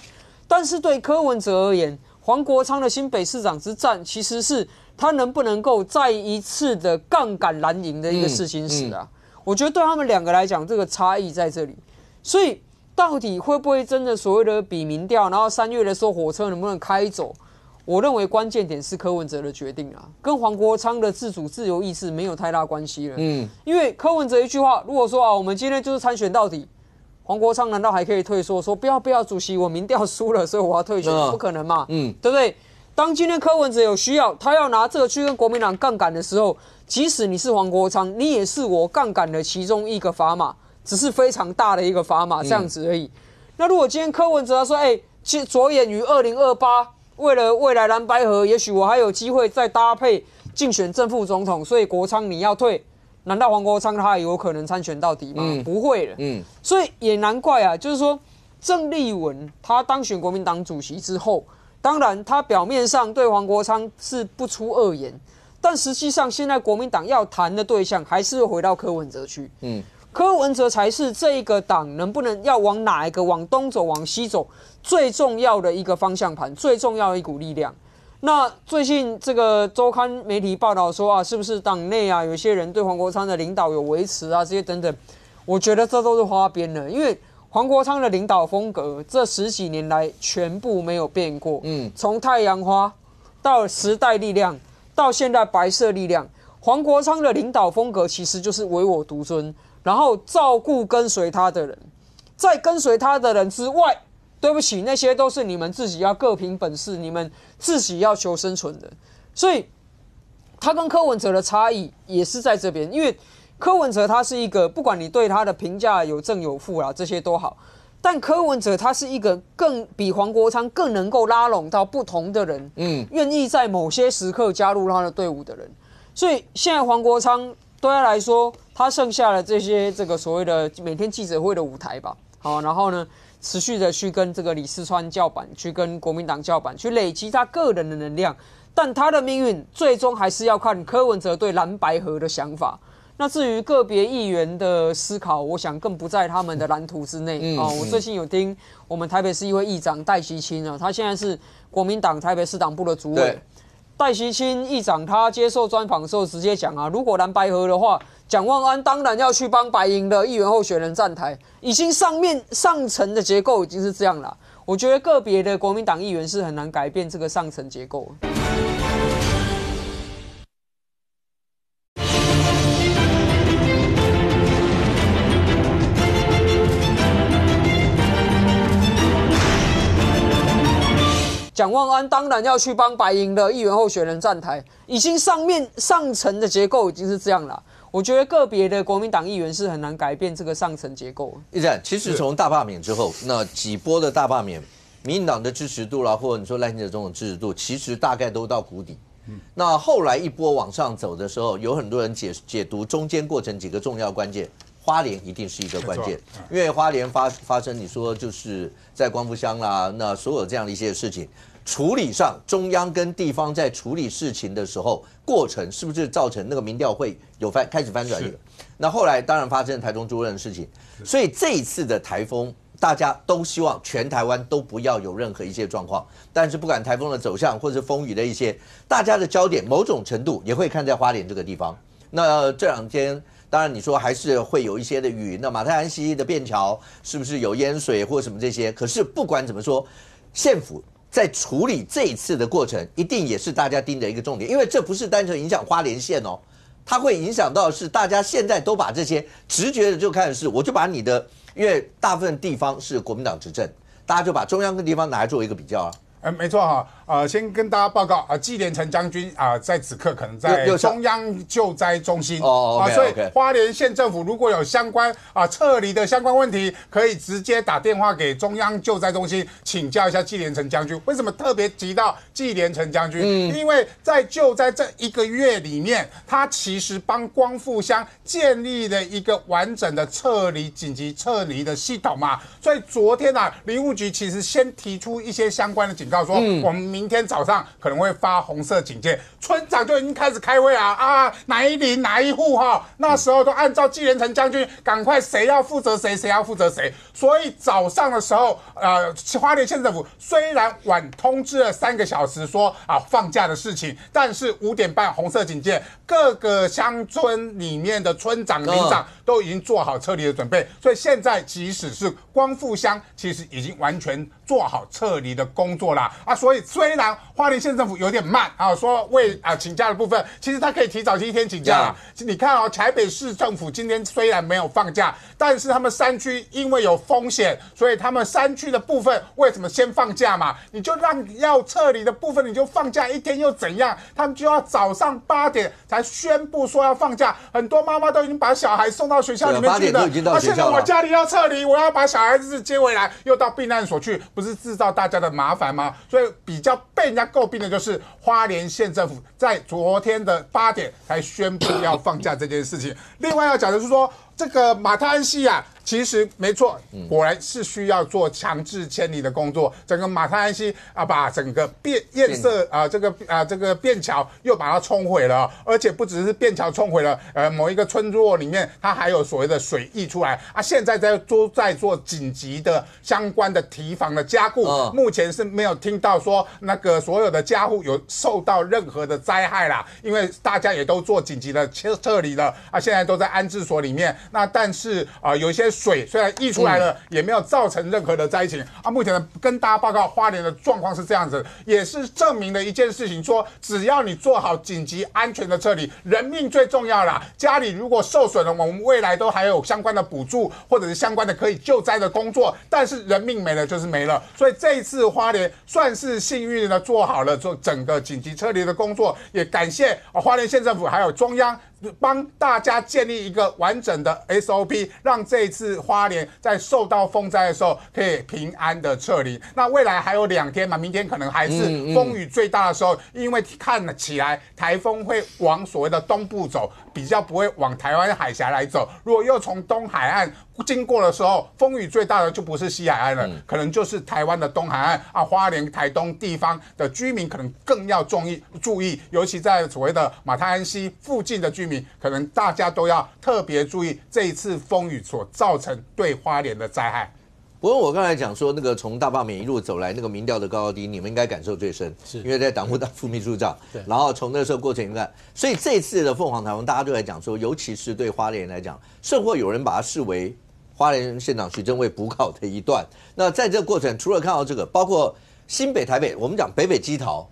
但是对柯文哲而言，黄国昌的新北市长之战，其实是他能不能够再一次的杠杆蓝营的一个试金石啊。我觉得对他们两个来讲，这个差异在这里。所以到底会不会真的所谓的比民调，然后3月的时候火车能不能开走？我认为关键点是柯文哲的决定啊，跟黄国昌的自主自由意志没有太大关系了。因为柯文哲一句话，如果说啊，我们今天就是参选到底，黄国昌难道还可以退缩，说不要主席，我民调输了，所以我要退选？不可能嘛，对不对？当今天柯文哲有需要，他要拿这个去跟国民党杠杆的时候，即使你是黄国昌，你也是我杠杆的其中一个砝码，只是非常大的一个砝码这样子而已。那如果今天柯文哲他说，着眼于2028，为了未来蓝白合，也许我还有机会再搭配竞选正副总统，所以国昌你要退，难道黄国昌他有可能参选到底吗？不会了。所以也难怪啊，就是说郑丽文他当选国民党主席之后，当然他表面上对黄国昌是不出恶言，但实际上现在国民党要谈的对象还是会回到柯文哲去。柯文哲才是这一个党能不能要往哪一个，往东走往西走最重要的一个方向盘，最重要的一股力量。那最近这个周刊媒体报道说啊，是不是党内啊有些人对黄国昌的领导有维持啊这些等等，我觉得这都是花边了，因为黄国昌的领导风格这10几年来全部没有变过。从太阳花到时代力量到现在白色力量，黄国昌的领导风格其实就是唯我独尊，然后照顾跟随他的人，在跟随他的人之外，对不起，那些都是你们自己要各凭本事，你们自己要求生存的。所以他跟柯文哲的差异也是在这边，因为柯文哲他是一个，不管你对他的评价有正有负啦，这些都好，但柯文哲他是一个更比黄国昌更能够拉拢到不同的人，愿意在某些时刻加入他的队伍的人。所以现在黄国昌对他来说，他剩下的这个所谓的每天记者会的舞台吧，好，然后呢，持续的去跟这个李四川叫板，去跟国民党叫板，去累积他个人的能量，但他的命运最终还是要看柯文哲对蓝白合的想法。那至于个别议员的思考，我想更不在他们的蓝图之内。我最近有听我们台北市议会议长戴锡清啊，他现在是国民党台北市党部的主委。戴锡清议长他接受专访的时候直接讲啊，如果蓝白合的话，蒋万安当然要去帮白营的议员候选人站台，已经上层的结构已经是这样了。我觉得个别的国民党议员是很难改变这个上层结构。蒋万安当然要去帮白营的议员候选人站台，已经上层的结构已经是这样了。我觉得个别的国民党议员是很难改变这个上层结构。其实从大罢免之后，那几波的大罢免，民进党的支持度啦，或者你说赖清德总统支持度，其实大概都到谷底。那后来一波往上走的时候，有很多人解读中间过程几个重要关键。花莲一定是一个关键，因为花莲发生你说就是在光复乡啦，那所有这样的一些事情，处理上中央跟地方在处理事情的时候，过程是不是造成那个民调会有开始翻转的？那后来当然发生台中猪肉的事情，所以这一次的台风，大家都希望全台湾都不要有任何一些状况。但是不管台风的走向或者是风雨的一些，大家的焦点某种程度也会看在花莲这个地方。那这2天。当然，你说还是会有一些的雨，那马太安溪的便桥是不是有淹水或什么这些？可是不管怎么说，县府在处理这一次的过程，一定也是大家盯的一个重点，因为这不是单纯影响花莲县哦，它会影响到是大家现在都把这些直觉的就看是，我就把你的，因为大部分地方是国民党执政，大家就把中央跟地方拿来做一个比较啊。没错哈。先跟大家报告纪连成将军在此刻可能在中央救灾中心所以花莲县政府如果有相关撤离的相关问题，可以直接打电话给中央救灾中心请教一下纪连成将军。为什么特别提到纪连成将军？因为在救灾这1个月里面，他其实帮光复乡建立了一个完整的紧急撤离的系统嘛。所以昨天林务局其实先提出一些相关的警告，说我们明天早上可能会发红色警戒，村长就已经开始开会哪一邻哪一户那时候都按照纪连成将军赶快谁要负责谁，谁要负责谁。所以早上的时候，花莲县政府虽然晚通知了3个小时说放假的事情，但是5点半红色警戒，各个乡村里面的村长、邻长都已经做好撤离的准备。所以现在即使是光复乡，其实已经完全做好撤离的工作啦所以虽然花莲县政府有点慢说为请假的部分，其实他可以提早1天请假啦。你看台北市政府今天虽然没有放假，但是他们山区因为有风险，所以他们山区的部分为什么先放假嘛？你就让要撤离的部分你就放假1天又怎样？他们就要早上8点才宣布说要放假，很多妈妈都已经把小孩送到学校里面去了。现在我家里要撤离，我要把小孩子接回来，又到避难所去，不是制造大家的麻烦吗？所以比较被人家诟病的就是花莲县政府在昨天的8点才宣布要放假这件事情。另外要讲的是说，这个马太安溪其实没错，果然是需要做强制迁离的工作。整个马太安溪把整个堰塞这个便桥又把它冲毁了，而且不只是便桥冲毁了，某一个村落里面它还有所谓的水溢出来现在在做紧急的相关的堤防的加固。目前是没有听到说那个所有的家户有受到任何的灾害啦，因为大家也都做紧急的撤离了现在都在安置所里面。那但是有一些水虽然溢出来了，也没有造成任何的灾情目前跟大家报告花莲的状况是这样子，也是证明了一件事情，说只要你做好紧急安全的撤离，人命最重要啦。家里如果受损了，我们未来都还有相关的补助或者是相关的可以救灾的工作，但是人命没了就是没了。所以这一次花莲算是幸运的做好了做整个紧急撤离的工作，也感谢花莲县政府还有中央帮大家建立一个完整的 SOP， 让这一次花莲在受到风灾的时候可以平安的撤离。那未来还有2天嘛，明天可能还是风雨最大的时候，因为看起来台风会往所谓的东部走，比较不会往台湾海峡来走。如果又从东海岸经过的时候，风雨最大的就不是西海岸了，可能就是台湾的东海岸花莲、台东地方的居民可能更要注意，尤其在所谓的马太安溪附近的居民，可能大家都要特别注意这一次风雨所造成对花莲的灾害。不过我刚才讲说，那个从大罢免一路走来，那个民调的高高低，你们应该感受最深，是因为在党部当副秘书长，然后从那时候过程你看，所以这一次的凤凰台风，大家都在讲说，尤其是对花莲来讲，甚或有人把它视为花莲县长徐正伟补考的一段。那在这个过程，除了看到这个，包括新北、台北，我们讲北北基桃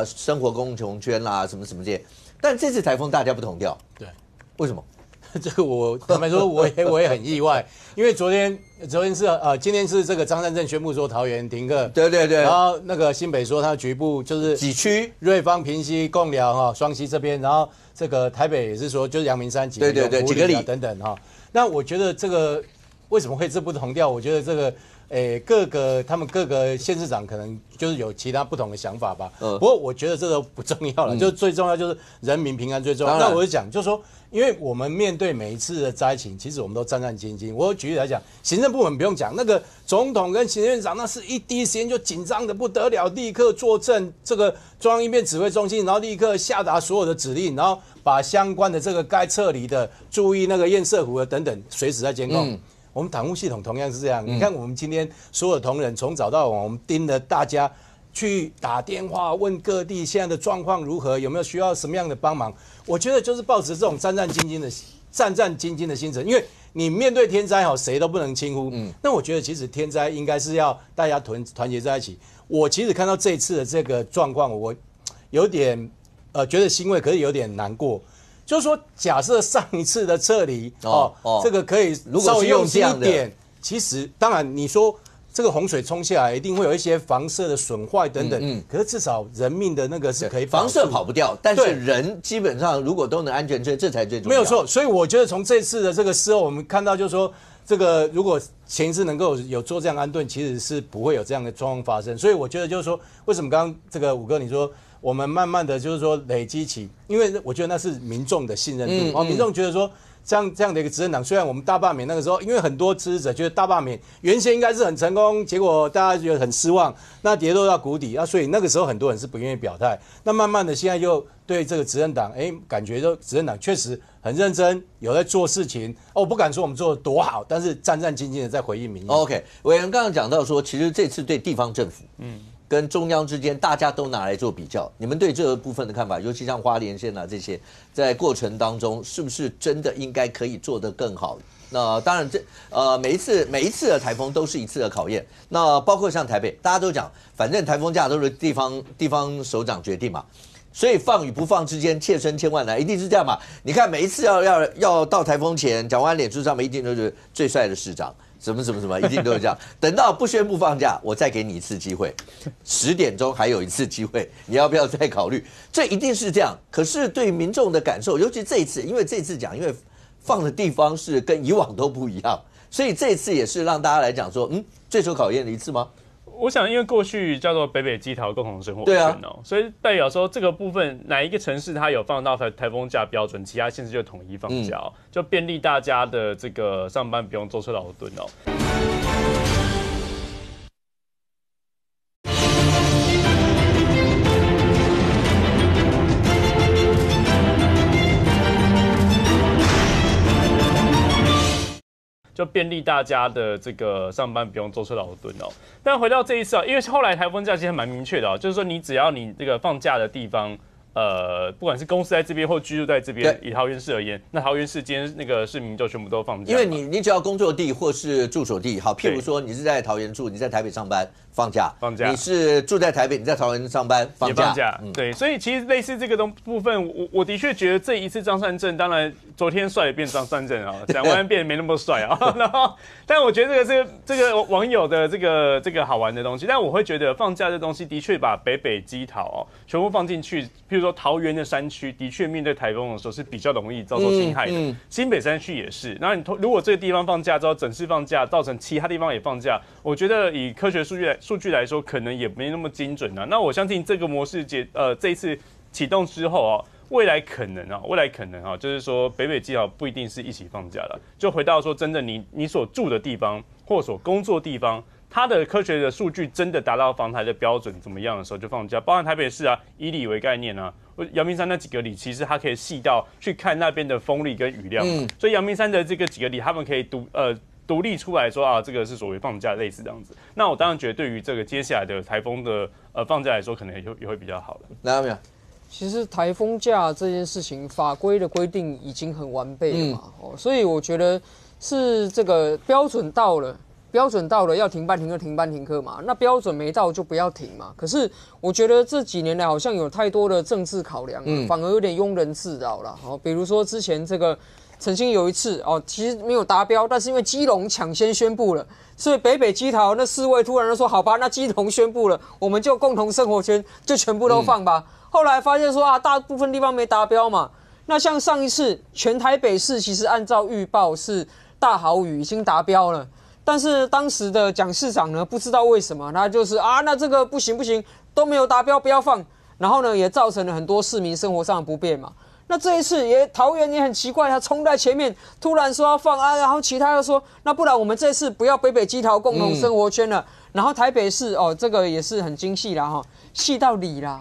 生活供穷圈啦，什么什么这些，但这次台风大家不同调，对，为什么？这个我坦白说，我也很意外，因为昨天是今天是这个张善政宣布说桃园停课，对对对，然后那个新北说他局部就是几区，瑞芳、平溪、贡寮双溪这边，然后这个台北也是说就是阳明山几个里几个里等等那我觉得这个为什么会这不同调？我觉得这个。他们各个县市长可能就是有其他不同的想法吧。不过我觉得这都不重要了，就最重要就是人民平安最重要。那我就讲，就是说，因为我们面对每一次的灾情，其实我们都战战兢兢。我举例来讲，行政部门不用讲，那个总统跟行政院长那是第一时间就紧张的不得了，立刻坐镇这个中央应变指挥中心，然后立刻下达所有的指令，然后把相关的这个该撤离的、注意那个堰塞湖的等等，随时在监控。我们党务系统同样是这样，你看我们今天所有同仁从早到晚，我们盯着大家去打电话问各地现在的状况如何，有没有需要什么样的帮忙。我觉得就是抱持这种战战兢兢的精神，因为你面对天灾谁都不能轻忽。那我觉得其实天灾应该是要大家团结在一起。我其实看到这一次的这个状况，我有点觉得欣慰，可是有点难过。就是说，假设上一次的撤离这个可以稍微用心一点，其实当然你说这个洪水冲下来，一定会有一些房舍的损坏等等，可是至少人命的那个是可以防舍跑不掉，但是人基本上如果都能安全这才最重要。没有错，所以我觉得从这次的这个事后，我们看到就是说。这个如果前一次能够有做这样安顿，其实是不会有这样的状况发生。所以我觉得就是说，为什么刚刚这个武哥你说我们慢慢的就是说累积起，因为我觉得那是民众的信任度，民众觉得说这样的一个执政党，虽然我们大罢免那个时候，因为很多支持者觉得大罢免原先应该是很成功，结果大家觉得很失望，那跌落到谷底，所以那个时候很多人是不愿意表态。那慢慢的现在又对这个执政党，感觉就执政党确实很认真，有在做事情。我不敢说我们做的多好，但是战战兢兢的在回应民意。OK， 委员刚刚讲到说，其实这次对地方政府，跟中央之间大家都拿来做比较，你们对这个部分的看法，尤其像花莲县啊这些，在过程当中是不是真的应该可以做得更好？那当然每一次的台风都是一次的考验。那包括像台北，大家都讲，反正台风假都是地方首长决定嘛。所以放与不放之间，切身千万难，一定是这样嘛？你看每一次要到台风前，蒋万安脸书上面一定都是最帅的市长，什么，一定都是这样。等到不宣布放假，我再给你一次机会，10点钟还有一次机会，你要不要再考虑？这一定是这样。可是对民众的感受，尤其这一次，因为这次讲，因为放的地方是跟以往都不一样，所以这一次也是让大家来讲说，最受考验的一次吗？我想，因为过去叫做北北基桃共同生活圈所以代表说这个部分哪一个城市它有放到台风假标准，其他县市就统一放假就便利大家的这个上班不用舟车劳顿就便利大家的这个上班不用舟车劳顿但回到这一次因为后来台风假其实蛮明确的就是说你只要你这个放假的地方，不管是公司在这边或居住在这边，以桃园市而言，那桃园市今天那个市民就全部都放假，因为你只要工作地或是住所地，好，譬如说你是在桃园住，你在台北上班。放假，你是住在台北，你在桃园上班，放假，对，所以其实类似这个部分，我的确觉得这一次张善政，当然昨天帅也变张善政蒋万安变得没那么帅然后，但我觉得这个网友的这个好玩的东西，但我会觉得放假这东西的确把北基桃全部放进去，譬如说桃园的山区，的确面对台风的时候是比较容易遭受侵害的，新北山区也是。然后你如果这个地方放假之后，整市放假，造成其他地方也放假，我觉得以科学数据来说，可能也没那么精准那我相信这个模式这一次启动之后未来可能就是说北基桃不一定是一起放假了。就回到说，真的你所住的地方或所工作地方，它的科学的数据真的达到防台的标准怎么样的时候就放假。包含台北市以里为概念阳明山那几个里，其实它可以细到去看那边的风力跟雨量所以阳明山的这个几个里，他们可以独立出来说这个是所谓放假，类似这样子。那我当然觉得对于这个接下来的台风的放假来说，可能也会比较好的。来没有？其实台风假这件事情，法规的规定已经很完备了嘛，所以我觉得是这个标准到了要停班停课嘛，那标准没到就不要停嘛。可是我觉得这几年来好像有太多的政治考量反而有点庸人自扰了。比如说之前这个。曾经有一次其实没有达标，但是因为基隆抢先宣布了，所以北基桃那4位突然就说好吧，那基隆宣布了，我们就共同生活圈就全部都放吧。后来发现说大部分地方没达标嘛。那像上一次全台北市其实按照预报是大豪雨已经达标了，但是当时的蒋市长呢不知道为什么他就是那这个不行都没有达标不要放，然后呢也造成了很多市民生活上的不便嘛。那这一次桃园也很奇怪，他冲在前面，突然说要放然后其他又说，那不然我们这次不要北基桃共同生活圈了。然后台北市这个也是很精细啦细到里啦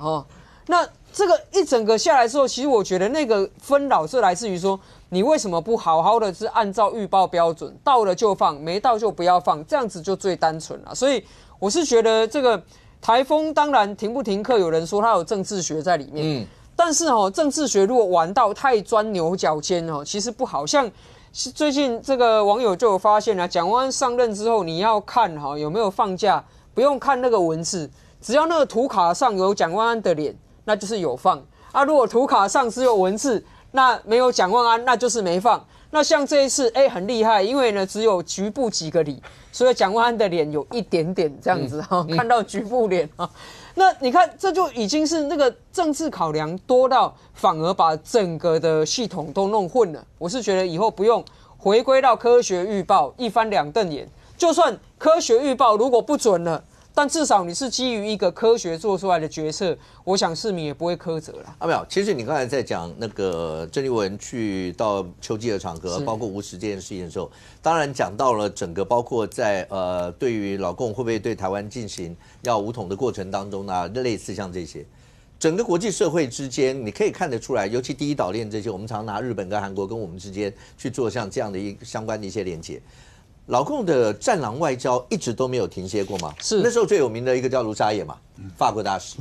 那这个一整个下来之后，其实我觉得那个纷扰是来自于说，你为什么不好好的是按照预报标准，到了就放，没到就不要放，这样子就最单纯了。所以我是觉得这个台风当然停不停课，有人说它有政治学在里面。但是政治学如果玩到太钻牛角尖其实不好。像最近这个网友就有发现蒋万安上任之后，你要看有没有放假，不用看那个文字，只要那个图卡上有蒋万安的脸，那就是有放如果图卡上只有文字，那没有蒋万安，那就是没放。那像这一次，很厉害，因为呢只有局部几个里，所以蒋万安的脸有一点点这样子哈，看到局部脸啊。那你看，这就已经是那个政治考量多到反而把整个的系统都弄混了。我是觉得以后不用回归到科学预报一翻两瞪眼，就算科学预报如果不准了，但至少你是基于一个科学做出来的决策，我想市民也不会苛责了。没有，其实你刚才在讲那个郑丽文去到秋季的场合，包括无实这件事情的时候，当然讲到了整个包括在对于老共会不会对台湾进行要武统的过程当中呢，类似像这些，整个国际社会之间你可以看得出来，尤其第一岛链这些，我们常拿日本跟韩国跟我们之间去做像这样的相关的一些连结。老共的战狼外交一直都没有停歇过嘛？是那时候最有名的一个叫卢沙野嘛，法国大使。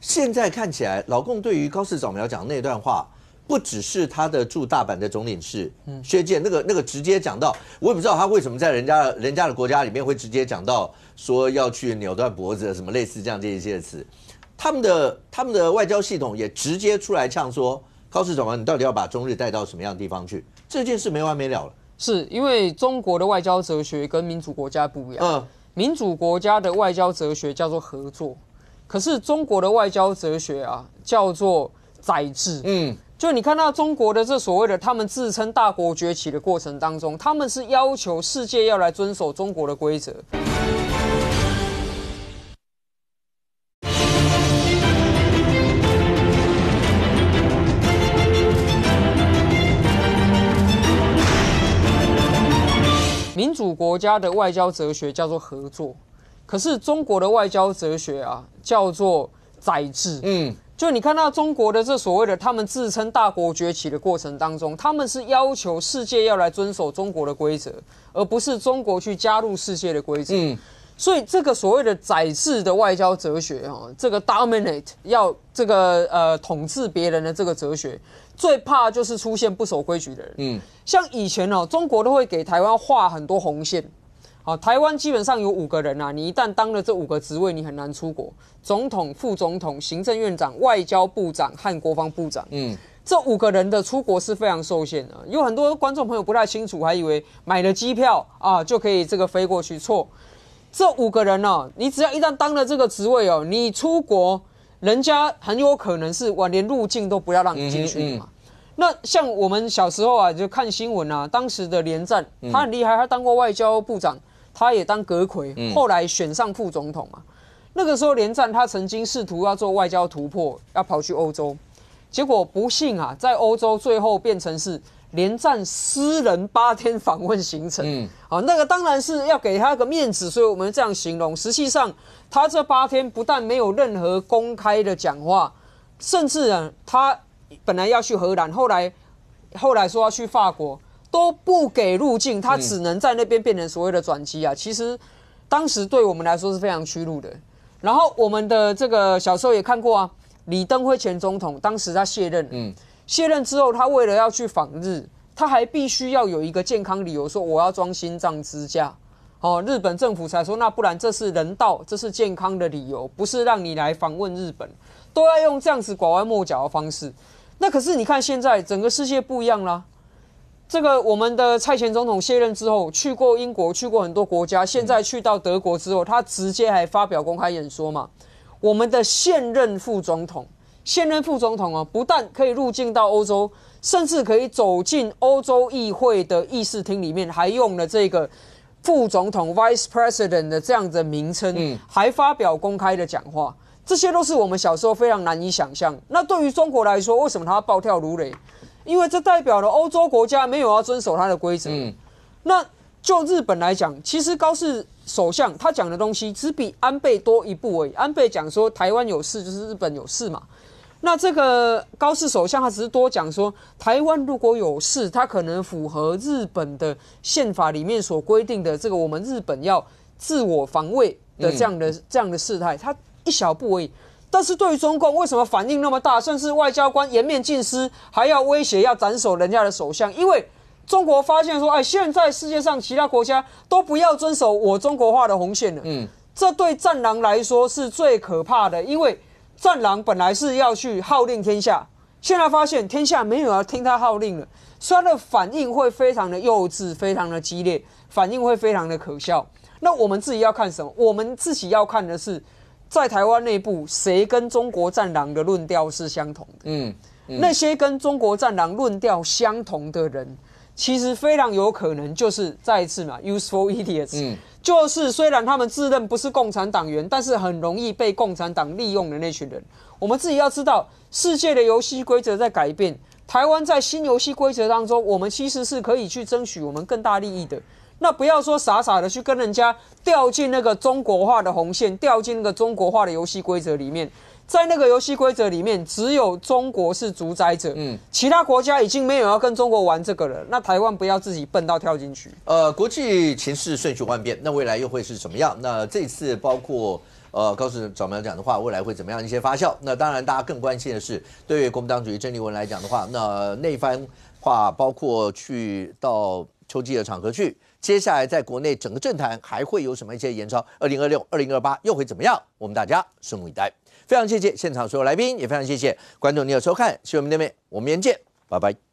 现在看起来，老共对于高市早苗讲的那段话，不只是他的驻大阪的总领事薛健那个直接讲到，我也不知道他为什么在人家的国家里面会直接讲到说要去扭断脖子什么类似这样这一些词，他们的外交系统也直接出来呛说，高市早苗你到底要把中日带到什么样的地方去？这件事没完没了了。是因为中国的外交哲学跟民主国家不一样，民主国家的外交哲学叫做合作，可是中国的外交哲学啊叫做宰制。就你看到中国的这所谓的他们自称大国崛起的过程当中，他们是要求世界要来遵守中国的规则。民主国家的外交哲学叫做合作，可是中国的外交哲学啊叫做宰制。就你看到中国的这所谓的他们自称大国崛起的过程当中，他们是要求世界要来遵守中国的规则，而不是中国去加入世界的规则。所以这个所谓的宰制的外交哲学这个 dominate 要这个统治别人的这个哲学，最怕就是出现不守规矩的人。像以前中国都会给台湾画很多红线。台湾基本上有5个人啊，你一旦当了这5个职位，你很难出国。总统、副总统、行政院长、外交部长和国防部长。这5个人的出国是非常受限的。有很多观众朋友不太清楚，还以为买了机票啊就可以这个飞过去，错。这5个人你只要一旦当了这个职位你出国，人家很有可能是连入境都不要让你进去的嘛。那像我们小时候就看新闻当时的连战他很厉害，他当过外交部长，他也当阁揆，后来选上副总统嘛。那个时候连战他曾经试图要做外交突破，要跑去欧洲，结果不幸在欧洲最后变成是连战私人8天访问行程。那个当然是要给他个面子，所以我们这样形容。实际上他这8天不但没有任何公开的讲话，甚至他本来要去荷兰，后来说要去法国，都不给入境，他只能在那边变成所谓的转机啊。其实当时对我们来说是非常屈辱的。然后我们的这个小时候也看过李登辉前总统当时他卸任，卸任之后他为了要去访日，他还必须要有一个健康理由，说我要装心脏支架。日本政府才说那不然这是人道，这是健康的理由，不是让你来访问日本，都要用这样子拐弯抹角的方式。那可是你看现在整个世界不一样啦。这个我们的蔡前总统卸任之后，去过英国，去过很多国家，现在去到德国之后，他直接还发表公开演说嘛。我们的现任副总统不但可以入境到欧洲，甚至可以走进欧洲议会的议事厅里面，还用了这个副总统 Vice President 的这样的名称，还发表公开的讲话。这些都是我们小时候非常难以想象。那对于中国来说，为什么他要暴跳如雷？因为这代表了欧洲国家没有要遵守他的规则。那就日本来讲，其实高市首相他讲的东西只比安倍多一步而已。安倍讲说台湾有事就是日本有事嘛。那这个高市首相他只是多讲说，台湾如果有事，他可能符合日本的宪法里面所规定的这个我们日本要自我防卫的这样的事态，他一小步而已。但是对于中共为什么反应那么大，甚至外交官颜面尽失，还要威胁要斩首人家的首相？因为中国发现说，现在世界上其他国家都不要遵守我中国画的红线了。这对战狼来说是最可怕的，因为战狼本来是要去号令天下，现在发现天下没有要听他号令了，所以他的反应会非常的幼稚，非常的激烈，反应会非常的可笑。那我们自己要看什么？我们自己要看的是，在台湾内部谁跟中国战狼的论调是相同的。那些跟中国战狼论调相同的人，其实非常有可能就是再一次嘛 ，useful idiots，就是虽然他们自认不是共产党员，但是很容易被共产党利用的那群人。我们自己要知道，世界的游戏规则在改变，台湾在新游戏规则当中，我们其实是可以去争取我们更大利益的。那不要说傻傻的去跟人家掉进那个中国化的红线，掉进那个中国化的游戏规则里面。在那个游戏规则里面，只有中国是主宰者，其他国家已经没有要跟中国玩这个了。那台湾不要自己笨到跳进去。国际情势瞬息万变，那未来又会是什么样？那这次包括高市早苗讲的话，未来会怎么样一些发酵？那当然，大家更关心的是，对于国民党主席郑丽文来讲的话，那一番话包括去到秋季的场合去，接下来在国内整个政坛还会有什么一些延烧？2026、2028又会怎么样？我们大家拭目以待。非常谢谢现场所有来宾，也非常谢谢观众你的收看，希望我们那边我们明天见，拜拜。